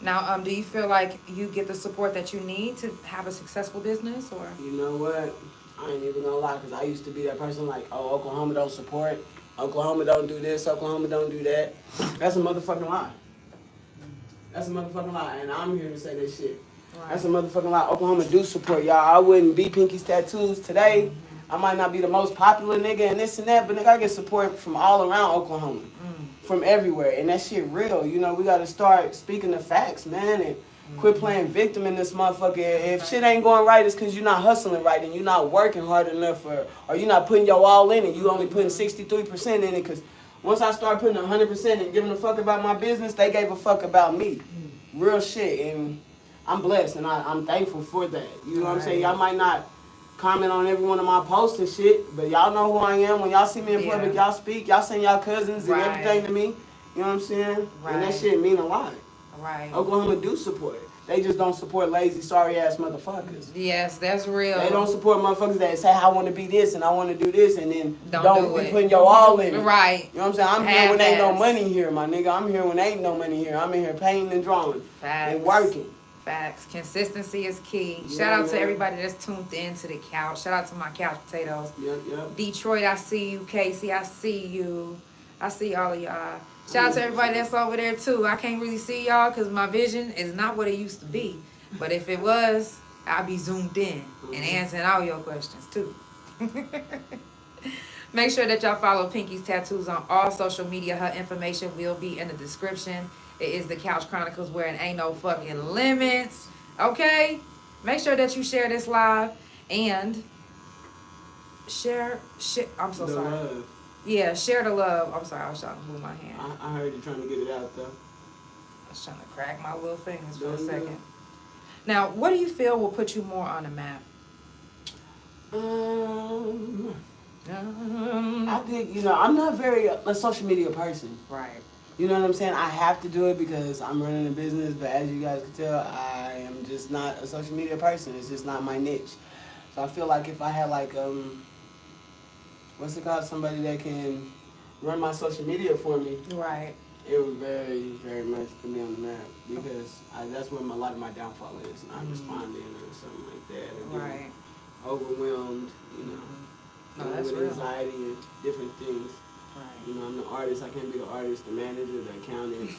S2: Now, do you feel like you get the support that you need to have a successful business, or?
S1: You know what? I ain't even gonna lie, because I used to be that person like, oh, Oklahoma don't support. Oklahoma don't do this. Oklahoma don't do that. That's a motherfucking lie. That's a motherfucking lie, and I'm here to say that shit. Right. That's a motherfucking lie. Oklahoma do support y'all. I wouldn't be Pinky's Tattooz today. I might not be the most popular nigga and this and that, but nigga, I get support from all around Oklahoma. From everywhere. And that shit real. You know, we got to start speaking the facts, man, and quit playing victim in this motherfucker. If shit ain't going right, it's because you're not hustling right and you're not working hard enough or you're not putting your all in it. You only putting 63% in it because once I start putting 100% and giving a fuck about my business, they gave a fuck about me. Real shit. And I'm blessed and I'm thankful for that. You know what I'm saying? Y'all might not comment on every one of my posts and shit, but y'all know who I am. When y'all see me in public, y'all speak. Y'all send y'all cousins and everything to me. You know what I'm saying? And that shit mean a lot. Oklahoma do support it. They just don't support lazy, sorry-ass motherfuckers.
S2: Yes, that's real.
S1: They don't support motherfuckers that say, I want to be this and I want to do this, and then
S2: don't
S1: be putting your all in it.
S2: Right.
S1: You know what I'm saying? I'm here when ain't no money here, my nigga. I'm here when ain't no money here. I'm in here painting and drawing and working.
S2: Facts. Consistency is key. Shout out to everybody that's tuned in to the couch. Shout out to my couch potatoes.
S1: Yep.
S2: Detroit, I see you. Casey, I see you. I see all of y'all. Shout out to everybody that's over there too. I can't really see y'all because my vision is not what it used to be. But if it was, I'd be zoomed in and answering all your questions too. Make sure that y'all follow Pinky's Tattooz on all social media. Her information will be in the description. It is the Couch Chronicles where it ain't no fucking limits. Okay? Make sure that you share this live and share. I'm so sorry.
S1: Love.
S2: Yeah, share the love. I'm sorry, I was trying to move my hand.
S1: I heard you trying to get it out though.
S2: I was trying to crack my little fingers for a second. Now, what do you feel will put you more on the map?
S1: I think, you know, I'm not very a social media person.
S2: Right.
S1: You know what I'm saying? I have to do it because I'm running a business, but as you guys can tell, I am just not a social media person. It's just not my niche. So I feel like if I had like, what's it called? Somebody that can run my social media for me.
S2: Right.
S1: It would very, very much put me on the map because that's where a lot of my downfall is. Not responding or something like that. Or getting overwhelmed, you know.
S2: No, that's
S1: with
S2: real.
S1: anxiety and different things.
S2: Right.
S1: You know, I'm the artist. I can't be the artist, the manager, the accountant,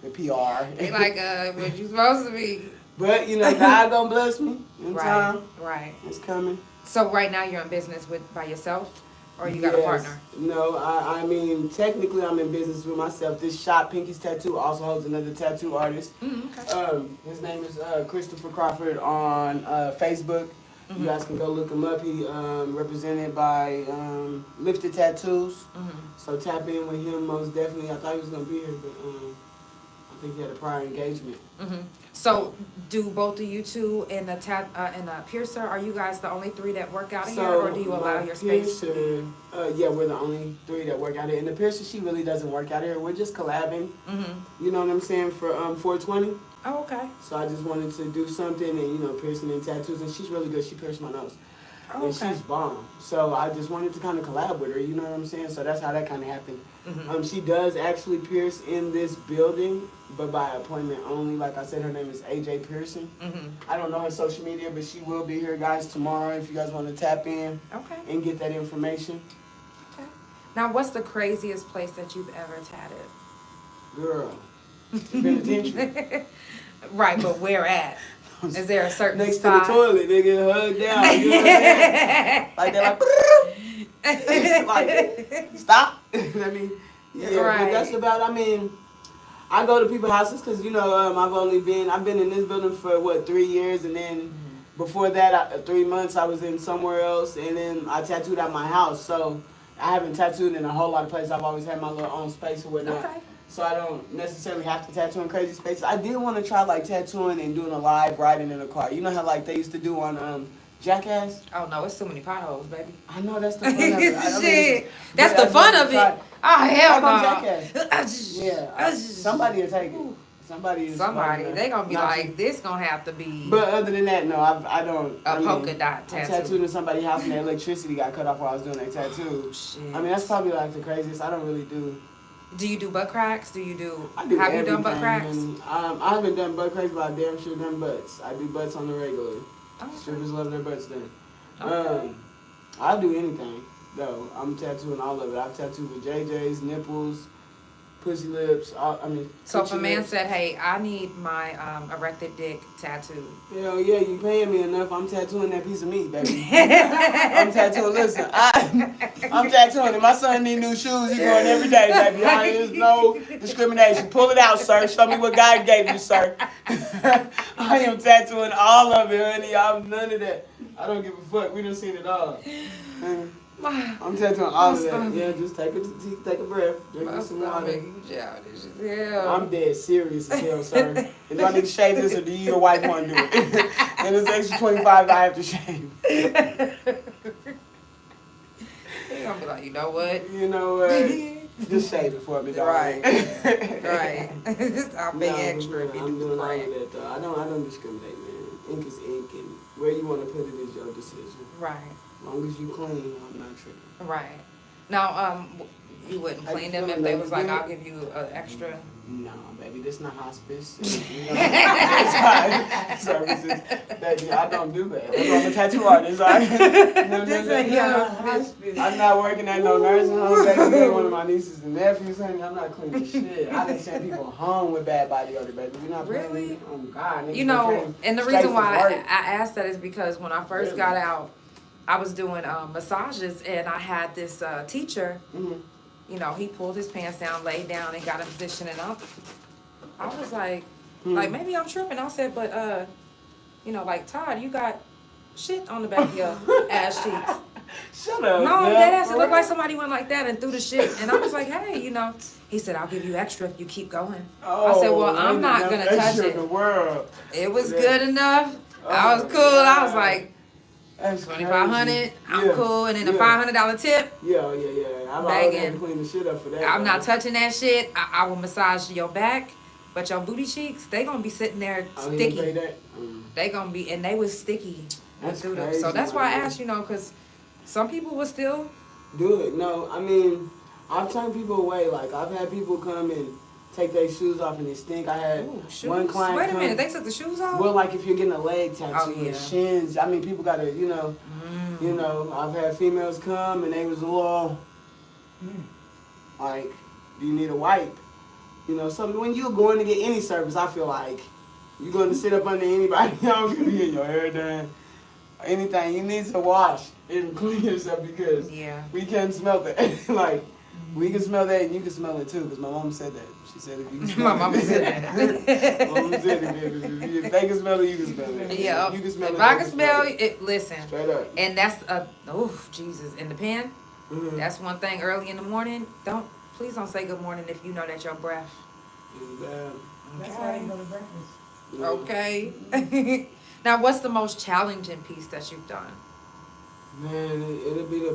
S1: the PR.
S2: They like, what you supposed to be.
S1: But, you know, God gonna bless me in time.
S2: Right.
S1: It's coming.
S2: So right now you're in business by yourself? Or you got a partner?
S1: No, I mean, technically I'm in business with myself. This shop, Pinky's Tattoo, also holds another tattoo artist.
S2: Okay.
S1: His name is Christopher Crawford on Facebook. You guys can go look him up. He represented by Lifted Tattoos. So tap in with him most definitely. I thought he was gonna be here, but I think he had a prior engagement.
S2: So, do both of you two and the piercer? Are you guys the only three that work out here, or do you allow your space to be?
S1: Yeah, we're the only three that work out here. And the piercer, she really doesn't work out here. We're just collabing. You know what I'm saying, for 420.
S2: Oh, okay.
S1: So I just wanted to do something, and you know, piercing and tattoos, and she's really good. She pierced my nose.
S2: Oh,
S1: and she's bomb. So I just wanted to kind of collab with her, you know what I'm saying? So that's how that kind of happened. She does actually pierce in this building, but by appointment only. Like I said, her name is AJ Pearson. I don't know her social media, but she will be here, guys, tomorrow if you guys want to tap in and get that information.
S2: Okay. Now, what's the craziest place that you've ever tatted?
S1: Girl, penitentiary.
S2: Right, but where at? Is there a certain
S1: Next
S2: spot?
S1: to the toilet, they get hugged down. You know what I'm saying? Like they're like, stop. I mean, yeah,
S2: Right.
S1: But that's about. I mean, I go to people's houses because you know I've been in this building for 3 years, and then before that 3 months I was in somewhere else, and then I tattooed at my house. So I haven't tattooed in a whole lot of places. I've always had my little own space or whatnot.
S2: Okay.
S1: So I don't necessarily have to tattoo in crazy spaces. I did want to try like tattooing and doing a live riding in a car. You know how like they used to do on Jackass?
S2: Oh no, it's too many potholes, baby.
S1: I know that's the fun of it. I mean,
S2: Shit. That's the fun of it. Oh hell no.
S1: Jackass. Yeah. Somebody will take it. Somebody.
S2: They gonna be like, this gonna have to be.
S1: But other than that, no, I don't.
S2: A polka dot tattoo.
S1: I tattooed in somebody's house and the electricity got cut off while I was doing that tattoo.
S2: Shit.
S1: I mean, that's probably like the craziest. I don't really do.
S2: Do you do butt cracks? Do you do?
S1: I do
S2: have you done butt cracks?
S1: And, I haven't done butt cracks, but I damn sure done butts. I do butts on the regular.
S2: Okay.
S1: Strippers love their butts done.
S2: Okay.
S1: I do anything though. I'm tattooing all of it. I've tattooed with JJ's, nipples, pussy lips.
S2: So if a man
S1: lips.
S2: said, "Hey, I need my erected dick tattooed,"
S1: Hell yeah, you paying me enough. I'm tattooing that piece of meat, baby. I'm tattooing. Listen, I'm tattooing. If my son need new shoes, he's going every day, baby. There's no discrimination. Pull it out, sir. Show me what God gave you, sir. I am tattooing all of it, honey. I'm none of that. I don't give a fuck. We done seen it all. I'm tattooing all of that. Yeah, just take a breath. Drink me some water. I'm dead serious as hell, sir. And do I need to shave this, or do you, your wife, want to do it? And it's extra $25 I have to shave.
S2: He gonna be like, you know what?
S1: You know what? Just shave it for me, dog.
S2: Right. Right. I'll pay extra if you
S1: I'm
S2: do
S1: doing
S2: the
S1: all
S2: crack.
S1: of that, though. I don't discriminate, man. Ink is ink, and where you want to put it is your decision.
S2: Right.
S1: As long as you clean, I'm not tripping.
S2: Right. Now, you wouldn't clean them if they was like, I'll give you an extra.
S1: No, baby, this not hospice. Services. Baby, I don't do that. I'm a tattoo artist. I'm not working at no nursing home, baby. You're one of my nieces and nephews, honey. I'm not cleaning shit. I done sent people home with bad body odor, baby. We're not
S2: Really?
S1: Oh, God.
S2: You know, and the reason why I asked that is because when I first got out, I was doing massages, and I had this teacher. You know, he pulled his pants down, laid down, and got in position, and I was like maybe I'm tripping. I said, but you know, like, Todd, you got shit on the back of your ass cheeks.
S1: Shut up.
S2: No, that ass, it looked like somebody went like that and threw the shit, and I was like, hey, you know. He said, I'll give you extra if you keep going. I said, well, I'm not gonna touch it. It was good enough. I was cool. I was like, $2,500, I'm cool, and then a $500 tip.
S1: Yeah. I'm
S2: begging.
S1: clean the shit up for that.
S2: I'm not touching that shit. I will massage your back, but your booty cheeks, they gonna be sitting there sticky. They gonna be, and they was sticky. So that's why I asked, you know, because some people will still
S1: do it. No, I mean, I've turned people away. Like, I've had people come and take their shoes off and they stink. I had one client.
S2: Wait a minute, they took the shoes off?
S1: Well, like if you're getting a leg tattoo, shins. I mean, people gotta, you know, I've had females come and they was a little, like, do you need a wipe? You know, something. When you're going to get any service, I feel like you're going to sit up under anybody. I don't care if you get your hair done, anything. You need to wash and clean yourself because we can't smell that. Like, we can smell that and you can smell it too, because my mom said that. She said if you can smell it.
S2: My mama said that.
S1: My mama said it. If they can smell it, you can smell it.
S2: Yeah.
S1: You can smell
S2: if
S1: it.
S2: I can smell it, listen.
S1: Straight up.
S2: And that's Jesus. In the pen, that's one thing early in the morning. Please don't say good morning if you know that your breath
S1: And,
S3: That's why they go to breakfast.
S1: you know,
S2: Okay. Now, what's the most challenging piece that you've done?
S1: Man, it'll be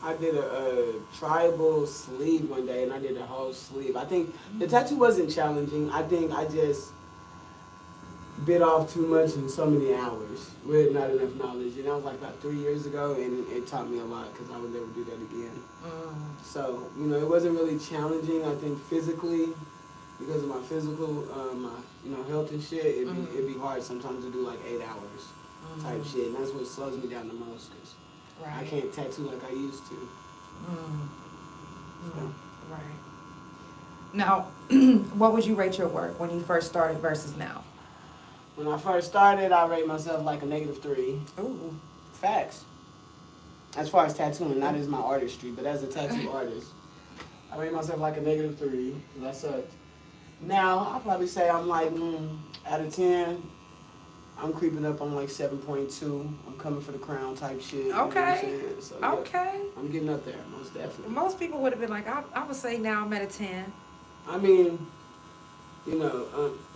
S1: I did a tribal sleeve one day, and I did a whole sleeve. I think the tattoo wasn't challenging. I think I just bit off too much in so many hours with not enough knowledge. And that was like about 3 years ago, and it taught me a lot because I would never do that again. So, you know, it wasn't really challenging. I think physically, because of my physical, my health and shit, it'd be hard sometimes to do like 8 hours type shit. And that's what slows me down the most because I can't tattoo like I used to. So.
S2: Right. Now, what would you rate your work when you first started versus now?
S1: When I first started, I rate myself like a -3.
S2: Ooh.
S1: Facts. As far as tattooing, not as my artistry, but as a tattoo artist, I rate myself like a -3 because I sucked. Now, I'll probably say I'm like, out of 10, I'm creeping up on like 7.2. I'm coming for the crown type shit. You know what I'm saying? So, yeah,
S2: Okay.
S1: I'm getting up there, most definitely.
S2: Most people would have been like, I would say now I'm at a 10.
S1: I mean, you know,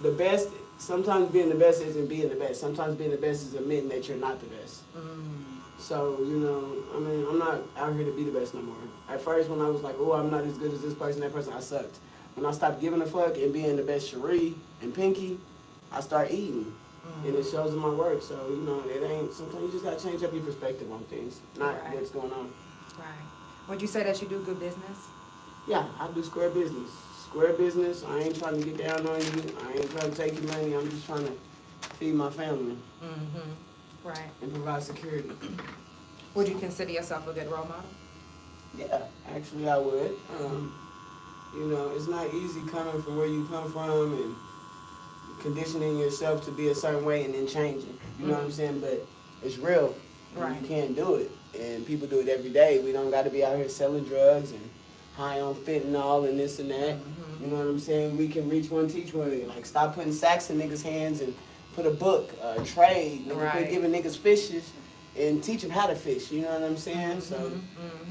S1: the best, sometimes being the best isn't being the best. Sometimes being the best is admitting that you're not the best. So, you know, I mean, I'm not out here to be the best no more. At first, when I was like, oh, I'm not as good as this person, that person, I sucked. When I stopped giving a fuck and being the best Cherie and Pinky, I start eating. And it shows in my work. So, you know, it ain't, sometimes you just got to change up your perspective on things, not what's going on.
S2: Right. Would you say that you do good business?
S1: Yeah, I do square business. Square business, I ain't trying to get down on you. I ain't trying to take your money. I'm just trying to feed my family.
S2: Right.
S1: And provide security.
S2: Would you consider yourself a good role model?
S1: Yeah, actually I would. You know, it's not easy coming from where you come from and conditioning yourself to be a certain way and then changing. You know what I'm saying? But it's real.
S2: Right.
S1: You can't do it. And people do it every day. We don't got to be out here selling drugs and high on fentanyl and this and that. You know what I'm saying? We can reach one, teach one. Like, stop putting sacks in niggas' hands and put a book, trade. Quit giving niggas fishes and teach them how to fish. You know what I'm saying? So,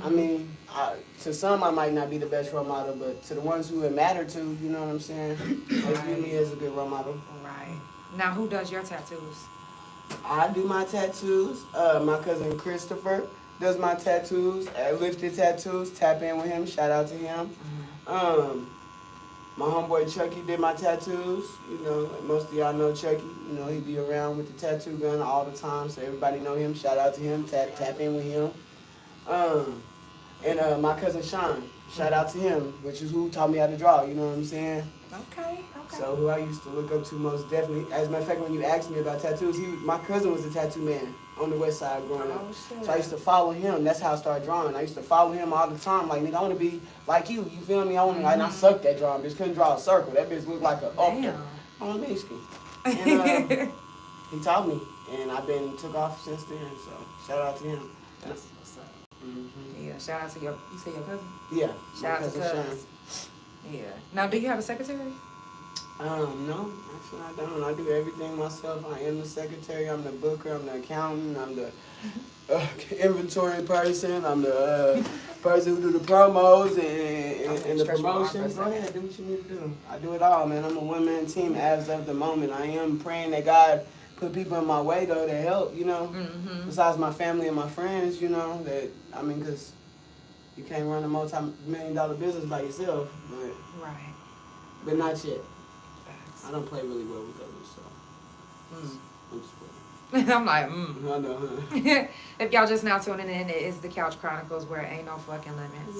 S1: I mean, to some I might not be the best role model, but to the ones who it matter to, you know what I'm saying? They view me as a good role model.
S2: Right. Now, who does your tattoos?
S1: I do my tattoos. My cousin Christopher does my tattoos at Lifted Tattooz. Tap in with him. Shout out to him. My homeboy Chucky did my tattoos. You know, most of y'all know Chucky. You know, he be around with the tattoo gun all the time, so everybody know him. Shout out to him. Tap in with him. And my cousin Sean. Shout out to him, which is who taught me how to draw. You know what I'm saying?
S2: Okay.
S1: So who I used to look up to most definitely. As a matter of fact, when you asked me about tattoos, my cousin was a tattoo man on the west side growing up.
S2: Shit.
S1: So I used to follow him. That's how I started drawing. I used to follow him all the time. Like, nigga, I want to be like you. You feel me? And I sucked at drawing. Bitch couldn't draw a circle. That bitch looked like an octa. I'm Mexican. And he taught me. And I've been took off since then. So shout out to him.
S2: That's what's up. Yeah, shout out to you say your cousin?
S1: Yeah.
S2: Shout out to cousin. Yeah. Now, do you have a secretary?
S1: No, actually I don't. I do everything myself. I am the secretary, I'm the booker, I'm the accountant, I'm the inventory person, I'm the person who do the promos and the promotions. Go ahead, do what you need to do. I do it all, man. I'm a one-man team as of the moment. I am praying that God put people in my way, though, to help, you know, besides my family and my friends, you know, that, I mean, because you can't run a multi-million-dollar business by yourself, but not yet. I don't play really well with others, so I'm just playing.
S2: I'm like,
S1: I know, huh?
S2: If y'all just now tuning in, it is the Couch Chronicles where it ain't no fucking limits.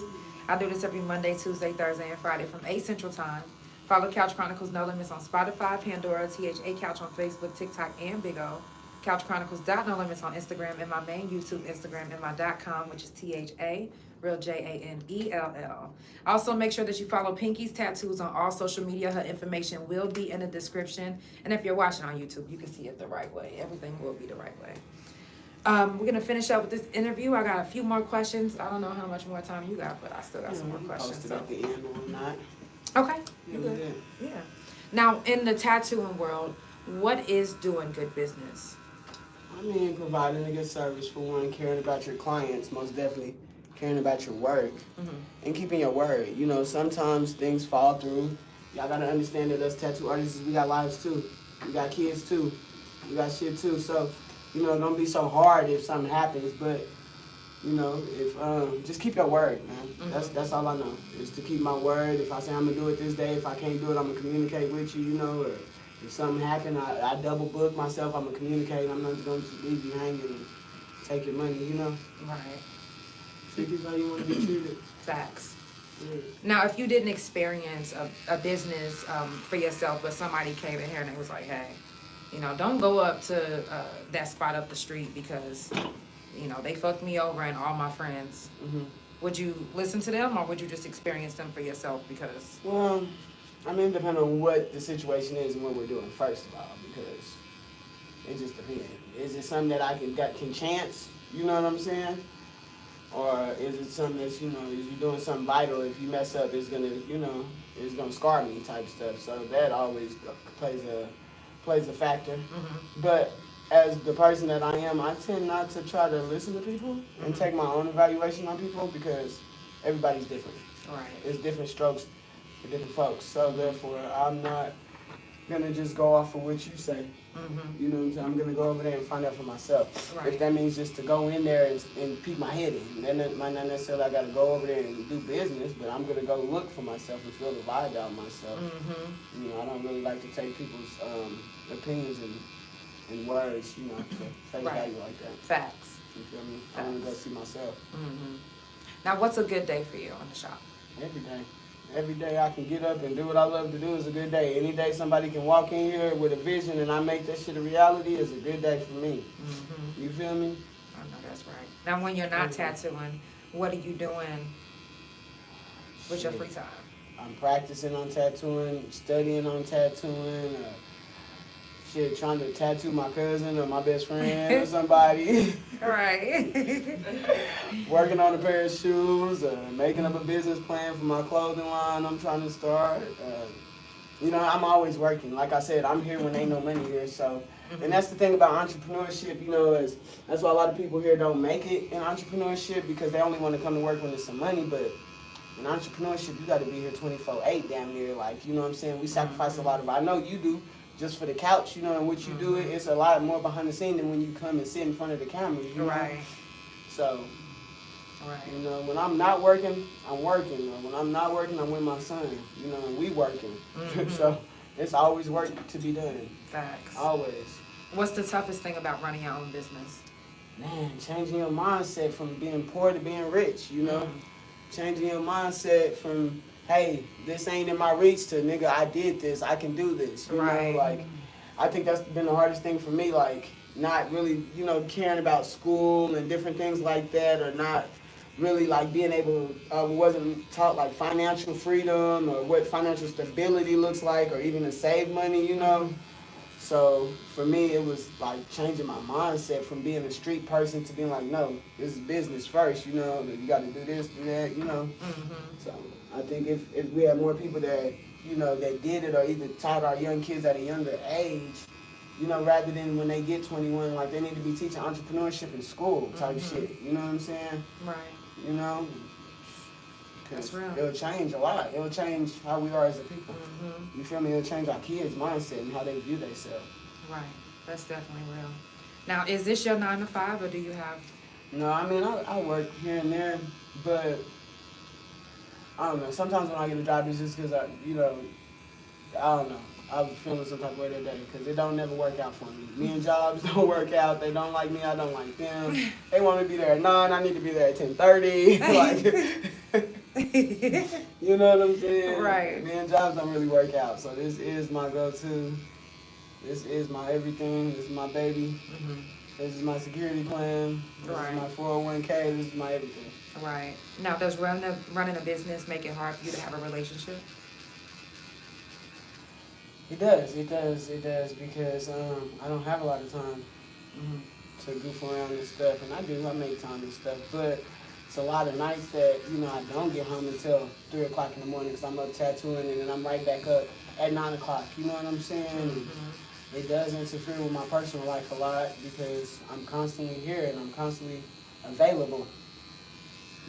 S2: I do this every Monday, Tuesday, Thursday, and Friday from 8 Central Time. Follow Couch Chronicles No Limits on Spotify, Pandora, THA Couch on Facebook, TikTok, and Big O. Couch Chronicles No Limits on Instagram, and my main YouTube Instagram, and my .com, which is THA, real JANELL. Also, make sure that you follow Pinky's Tattoos on all social media. Her information will be in the description. And if you're watching on YouTube, you can see it the right way. Everything will be the right way. We're going to finish up with this interview. I got a few more questions. I don't know how much more time you got, but I still got some more questions.
S1: So. At the end or not.
S2: Okay. You good? Yeah. Now, in the tattooing world, what is doing good business?
S1: I mean, providing a good service for one, caring about your clients, most definitely caring about your work, and keeping your word. You know, sometimes things fall through, Y'all gotta understand that us tattoo artists, we got lives too. We got kids too. We got shit too. So, you know, don't be so hard if something happens. But, you know, if just keep your word, man. That's all I know, is to keep my word. If I say I'm gonna do it this day, if I can't do it, I'm gonna communicate with you, you know. Or if something happened, I double book myself. I'm gonna communicate. I'm not just gonna just leave you hanging and take your money, you know.
S2: Right.
S1: Treat people how you want to be treated.
S2: Facts.
S1: Yeah.
S2: Now, if you didn't experience a business for yourself, but somebody came in here and it was like, hey, you know, don't go up to that spot up the street because, you know, they fucked me over and all my friends.
S1: Mm-hmm.
S2: Would you listen to them or would you just experience them for yourself? Because,
S1: Well, I mean, depending on what the situation is and what we're doing, first of all, because it just depends. Is it something that can chance? You know what I'm saying? Or is it something that's, you know, is you doing something vital? If you mess up, it's gonna, you know, it's gonna scar me type stuff. So that always plays a factor.
S2: mm-hmm.
S1: But as the person that I am, I tend not to try to listen to people and take my own evaluation on people because everybody's different.
S2: Right.
S1: It's different strokes for different folks. So therefore, I'm not gonna just go off of what you say.
S2: Mm-hmm.
S1: You know what I'm saying? I'm gonna go over there and find out for myself.
S2: Right.
S1: If that means just to go in there and peek my head in, then it might not necessarily I gotta go over there and do business, but I'm gonna go look for myself and feel the vibe out myself.
S2: Mm-hmm.
S1: You know, I don't really like to take people's opinions and words, you know, for face
S2: Right.
S1: value like that.
S2: Facts.
S1: You feel me? I wanna go see myself.
S2: Mm-hmm. Now, what's a good day for you in the shop?
S1: Every day. Every day I can get up and do what I love to do is a good day. Any day somebody can walk in here with a vision and I make that shit a reality is a good day for me.
S2: Mm-hmm.
S1: You feel me?
S2: I know that's right. Now, when you're not tattooing, what are you doing with your free time?
S1: I'm practicing on tattooing, studying on tattooing, trying to tattoo my cousin or my best friend or somebody.
S2: Right.
S1: Working on a pair of shoes, making up a business plan for my clothing line I'm trying to start. You know, I'm always working. Like I said, I'm here when ain't no money here. So, and that's the thing about entrepreneurship, you know, is that's why a lot of people here don't make it in entrepreneurship because they only want to come to work when there's some money. But in entrepreneurship, you got to be here 24/8 damn near. Like, you know what I'm saying? We sacrifice a lot of, I know you do, just for the couch, you know, and what you do, it's a lot more behind the scene than when you come and sit in front of the camera, you know?
S2: Right.
S1: So,
S2: Right.
S1: you know, when I'm not working, I'm working. Or when I'm not working, I'm with my son, you know, and we working.
S2: Mm-hmm.
S1: So, it's always work to be done.
S2: Facts.
S1: Always.
S2: What's the toughest thing about running your own business?
S1: Man, changing your mindset from being poor to being rich, you know? Changing your mindset from, hey, this ain't in my reach to, nigga, I did this, I can do this. You
S2: Right.
S1: know, like, I think that's been the hardest thing for me, like, not really, you know, caring about school and different things like that, or not really, like, being able, wasn't taught, like, financial freedom or what financial stability looks like, or even to save money, you know? So, for me, it was, like, changing my mindset from being a street person to being like, no, this is business first, you know? You got to do this, do that, you know? So, I think if we had more people that, you know, that did it or either taught our young kids at a younger age, you know, rather than when they get 21, like, they need to be teaching entrepreneurship in school type shit, you know what I'm saying?
S2: Right.
S1: You know?
S2: That's real.
S1: It'll change a lot. It'll change how we are as a people. You feel me? It'll change our kids' mindset and how they view themselves.
S2: Right. That's definitely real. Now, is this your 9 to 5 or do you have...
S1: No, I mean, I work here and there, but I don't know. Sometimes when I get a job, it's just because I don't know. I was feeling some type of way that day because it don't never work out for me. Me and jobs don't work out. They don't like me. I don't like them. They want me to be there at 9. I need to be there at 10:30. Like, you know what I'm saying?
S2: Right.
S1: Me and jobs don't really work out. So this is my go-to. This is my everything. This is my baby. This is my security plan. This
S2: Right.
S1: is my 401k. This is my everything.
S2: Right. Now, does running a business make it hard for you to have a relationship?
S1: It does because I don't have a lot of time to goof around and stuff, and I make time and stuff, but it's a lot of nights that, you know, I don't get home until 3 o'clock in the morning because I'm up tattooing and then I'm right back up at 9 o'clock, you know what I'm saying? It does interfere with my personal life a lot because I'm constantly here and I'm constantly available,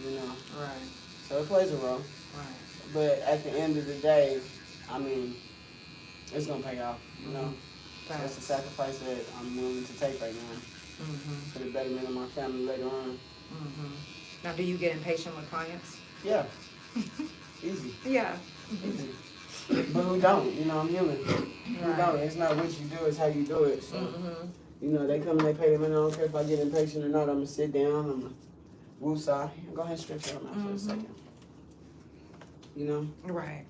S1: you know?
S2: Right.
S1: So it plays a role.
S2: Right.
S1: But at the end of the day, I mean, it's gonna pay off, you know. So that's the sacrifice that I'm willing to take right now for the betterment of my family later on.
S2: Now, do you get impatient with clients?
S1: Yeah, easy.
S2: Yeah.
S1: Easy. But who don't? You know, I'm human. Who don't? It's not what you do, it's how you do it. So, you know, they come and they pay them, and I don't care if I get impatient or not. I'm gonna sit down. I'm gonna woosah. Go ahead and stretch your arm out for a second. You know.
S2: Right.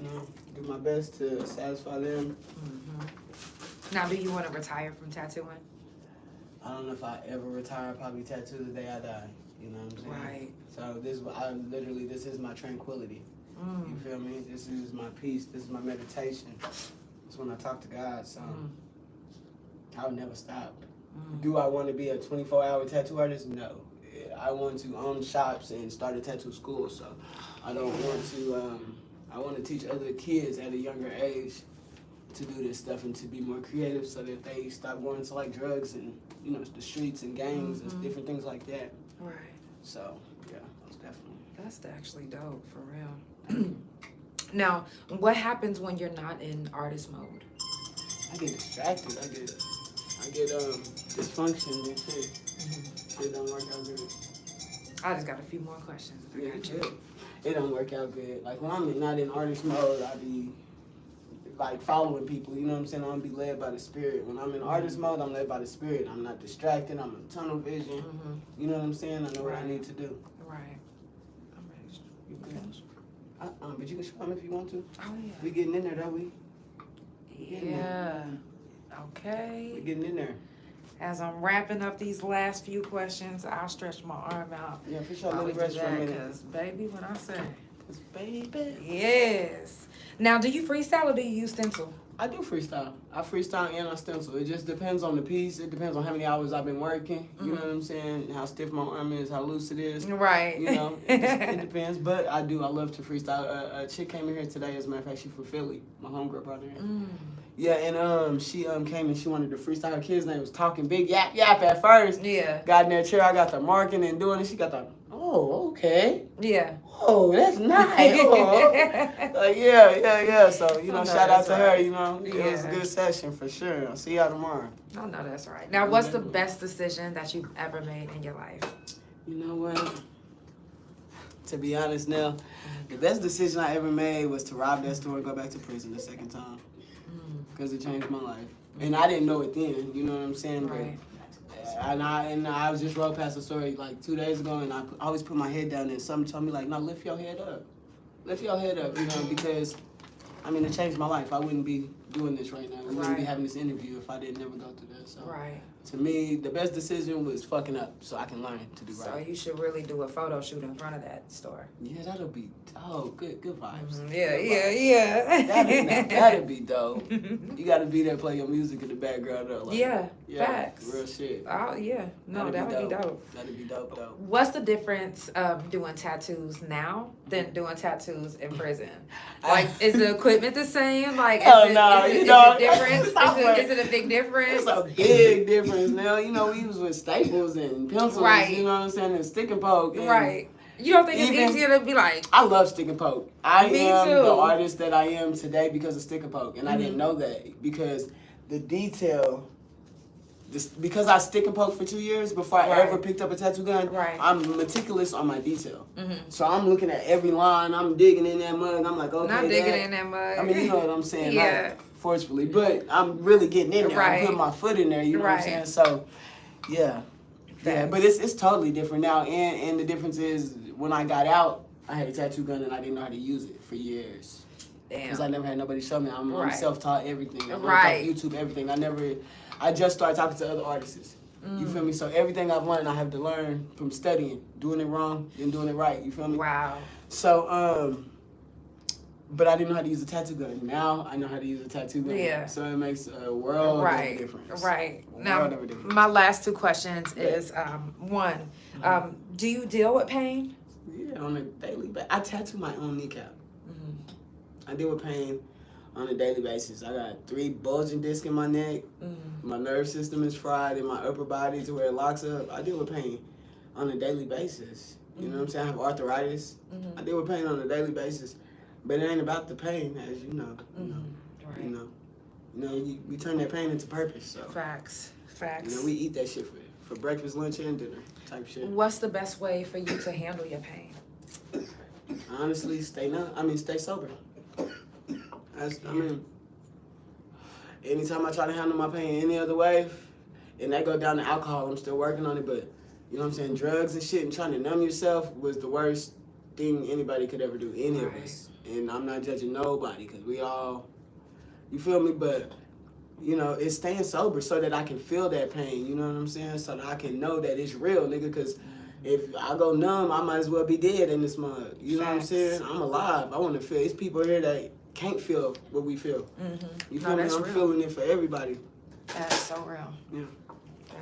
S1: You know, do my best to satisfy them.
S2: Now, do you want to retire from tattooing?
S1: I don't know if I ever retire. I'll probably tattoo the day I die. You know what I'm saying?
S2: Right.
S1: So this is my tranquility. You feel me? This is my peace. This is my meditation. It's when I talk to God. So I'll never stop. Do I want to be a 24-hour tattoo artist? No. I want to own shops and start a tattoo school. So I don't want to. I want to teach other kids at a younger age to do this stuff and to be more creative, so that they stop going to like drugs and the streets and gangs and different things like that.
S2: Right.
S1: So yeah, most definitely.
S2: That's actually dope, for real. Now, what happens when you're not in artist mode?
S1: I get distracted. I get dysfunction and shit. It don't work out good.
S2: I just got a few more questions. I got you.
S1: It don't work out good. Like when I'm not in artist mode, I be like following people. You know what I'm saying? I don't be led by the spirit. When I'm in artist mode, I'm led by the spirit. I'm not distracted. I'm in tunnel vision. You know what I'm saying? I know what I need to do.
S2: Right. I'm ready.
S1: You good? But you can show them if you want to.
S2: Oh yeah.
S1: We getting in there, though.
S2: Yeah. Okay.
S1: We getting in there.
S2: As I'm wrapping up these last few questions, I'll stretch my arm out.
S1: Yeah, for sure. Let me rest for a minute.
S2: Because, baby, when I say.
S1: Cause baby.
S2: Yes. Now, do you freestyle or do you use stencil?
S1: I do freestyle. I freestyle and I stencil. It just depends on the piece. It depends on how many hours I've been working. You know what I'm saying? How stiff my arm is, how loose it is.
S2: Right.
S1: You know, it depends. But I love to freestyle. A chick came in here today, as a matter of fact, she's from Philly. My homegirl brought her in. Yeah, and she came and she wanted to freestyle. Her kid's name was Talking Big Yap Yap at first.
S2: Yeah.
S1: Got in that chair, I got the marking and doing it. She got the, oh, okay.
S2: Yeah.
S1: Oh, that's nice. Oh. Yeah. So, shout out to her, It was a good session for sure. I'll see y'all tomorrow.
S2: I know that's right. Now, what's the best decision that you've ever made in your life?
S1: You know what? To be honest now, the best decision I ever made was to rob that store and go back to prison the second time. Because it changed my life. And I didn't know it then, you know what I'm saying?
S2: Right.
S1: But, I was just rolled past the story like 2 days ago, and I always put my head down, and something told me like, no, lift your head up. Lift your head up, because, it changed my life. I wouldn't be doing this right now. We wouldn't be having this interview if I didn't never go through that. So, to me, the best decision was fucking up so I can learn to do right.
S2: So you should really do a photo shoot in front of that store.
S1: Yeah, that'll be dope. Good vibes.
S2: Yeah.
S1: That'd be dope. You gotta be there, play your music in the background though. Like,
S2: facts.
S1: Real shit.
S2: Oh yeah. No, that would be dope.
S1: That'd be dope though.
S2: What's the difference of doing tattoos now than doing tattoos in prison? Like, is the equipment the same? Like, is it different? Is it a big difference?
S1: It's a big difference now. We was with staples and pencils, you know what I'm saying, and stick and poke. And
S2: You don't think it's easier to be like...
S1: I love stick and poke. I am
S2: too.
S1: the artist that I am today because of stick and poke. And I didn't know that because the detail... Because I stick and poke for 2 years before I ever picked up a tattoo gun, I'm meticulous on my detail. So I'm looking at every line. I'm digging in that mug. I'm like, okay,
S2: not digging in that mug.
S1: You know what I'm saying.
S2: Yeah.
S1: Not forcefully. But I'm really getting in there. I'm putting my foot in there. You know what I'm saying? So, yeah. Yeah, but it's totally different now. And the difference is when I got out, I had a tattoo gun and I didn't know how to use it for years. Because I never had nobody show me. I'm self-taught everything. I'm YouTube, everything. I just started talking to other artists. You feel me? So everything I've learned, I have to learn from studying, doing it wrong, then doing it right. You feel me?
S2: Wow.
S1: So, but I didn't know how to use a tattoo gun. Now I know how to use a tattoo gun. Yeah. So it makes a world of a difference.
S2: Right. Now, my last two questions is, one, do you deal with pain?
S1: Yeah, on a daily basis. I tattoo my own kneecap. I deal with pain on a daily basis. I got 3 bulging discs in my neck. My nerve system is fried in my upper body to where it locks up. I deal with pain on a daily basis. You know what I'm saying? I have arthritis. I deal with pain on a daily basis. But it ain't about the pain, as you know.
S2: Right.
S1: You know, we turn that pain into purpose. So
S2: Facts.
S1: you know, we eat that shit for breakfast, lunch, and dinner type shit.
S2: What's the best way for you to handle your pain?
S1: Honestly, stay sober. I mean, anytime I try to handle my pain any other way, and that go down to alcohol, I'm still working on it, but you know what I'm saying, drugs and shit and trying to numb yourself was the worst thing anybody could ever do, any of us. And I'm not judging nobody, because we all, you feel me, but you know, it's staying sober so that I can feel that pain, you know what I'm saying, so that I can know that it's real, nigga, because if I go numb, I might as well be dead in this mud, you know what I'm saying? I'm alive. I want to feel. It's people here that can't feel what we feel. You feel me? I'm real. Feeling it for everybody.
S2: That's so real.
S1: Yeah.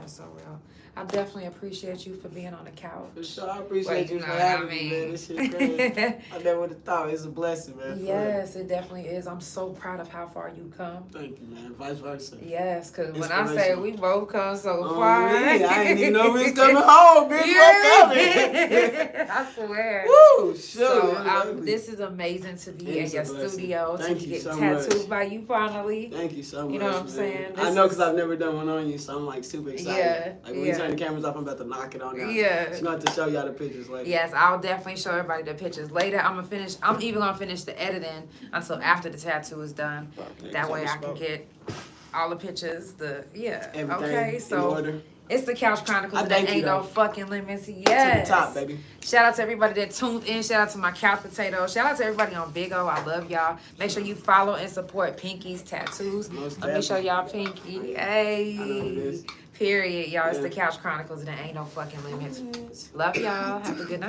S2: That's so real. I definitely appreciate you for being on the couch.
S1: For sure, I appreciate you for having me, man. This shit crazy. I never would have thought. It's a blessing, man.
S2: Yes, it definitely is. I'm so proud of how far you come.
S1: Thank you, man. Vice versa.
S2: Yes, because when I say we both come so far.
S1: Really? I didn't even know we was coming home, bitch.
S2: Yeah. I swear.
S1: Woo, sure.
S2: So this is amazing to be in your studio.
S1: Thank
S2: to
S1: you
S2: get
S1: so
S2: tattooed
S1: much.
S2: by you finally.
S1: Thank you so much.
S2: You know what I'm
S1: man.
S2: saying?
S1: I know because I've never done one on you, so I'm like super excited.
S2: Yeah.
S1: Like when we turn the cameras off, I'm about to knock it on out.
S2: Yeah.
S1: Just going to show y'all the pictures later.
S2: Yes, I'll definitely show everybody the pictures later. I'm even gonna finish the editing until after the tattoo is done. That way I can get all the pictures. Everything okay, so
S1: in order.
S2: It's the Couch Chronicles. There ain't no fucking limits. Yes.
S1: To the top, baby.
S2: Shout out to everybody that tuned in. Shout out to my couch potato. Shout out to everybody on Big O. I love y'all. Make sure you follow and support Pinky's Tattooz. Let me show y'all Pinky. Hey.
S1: I know what it is.
S2: Period, y'all. It's the Couch Chronicles. There ain't no fucking limits. Love y'all. Have a good night.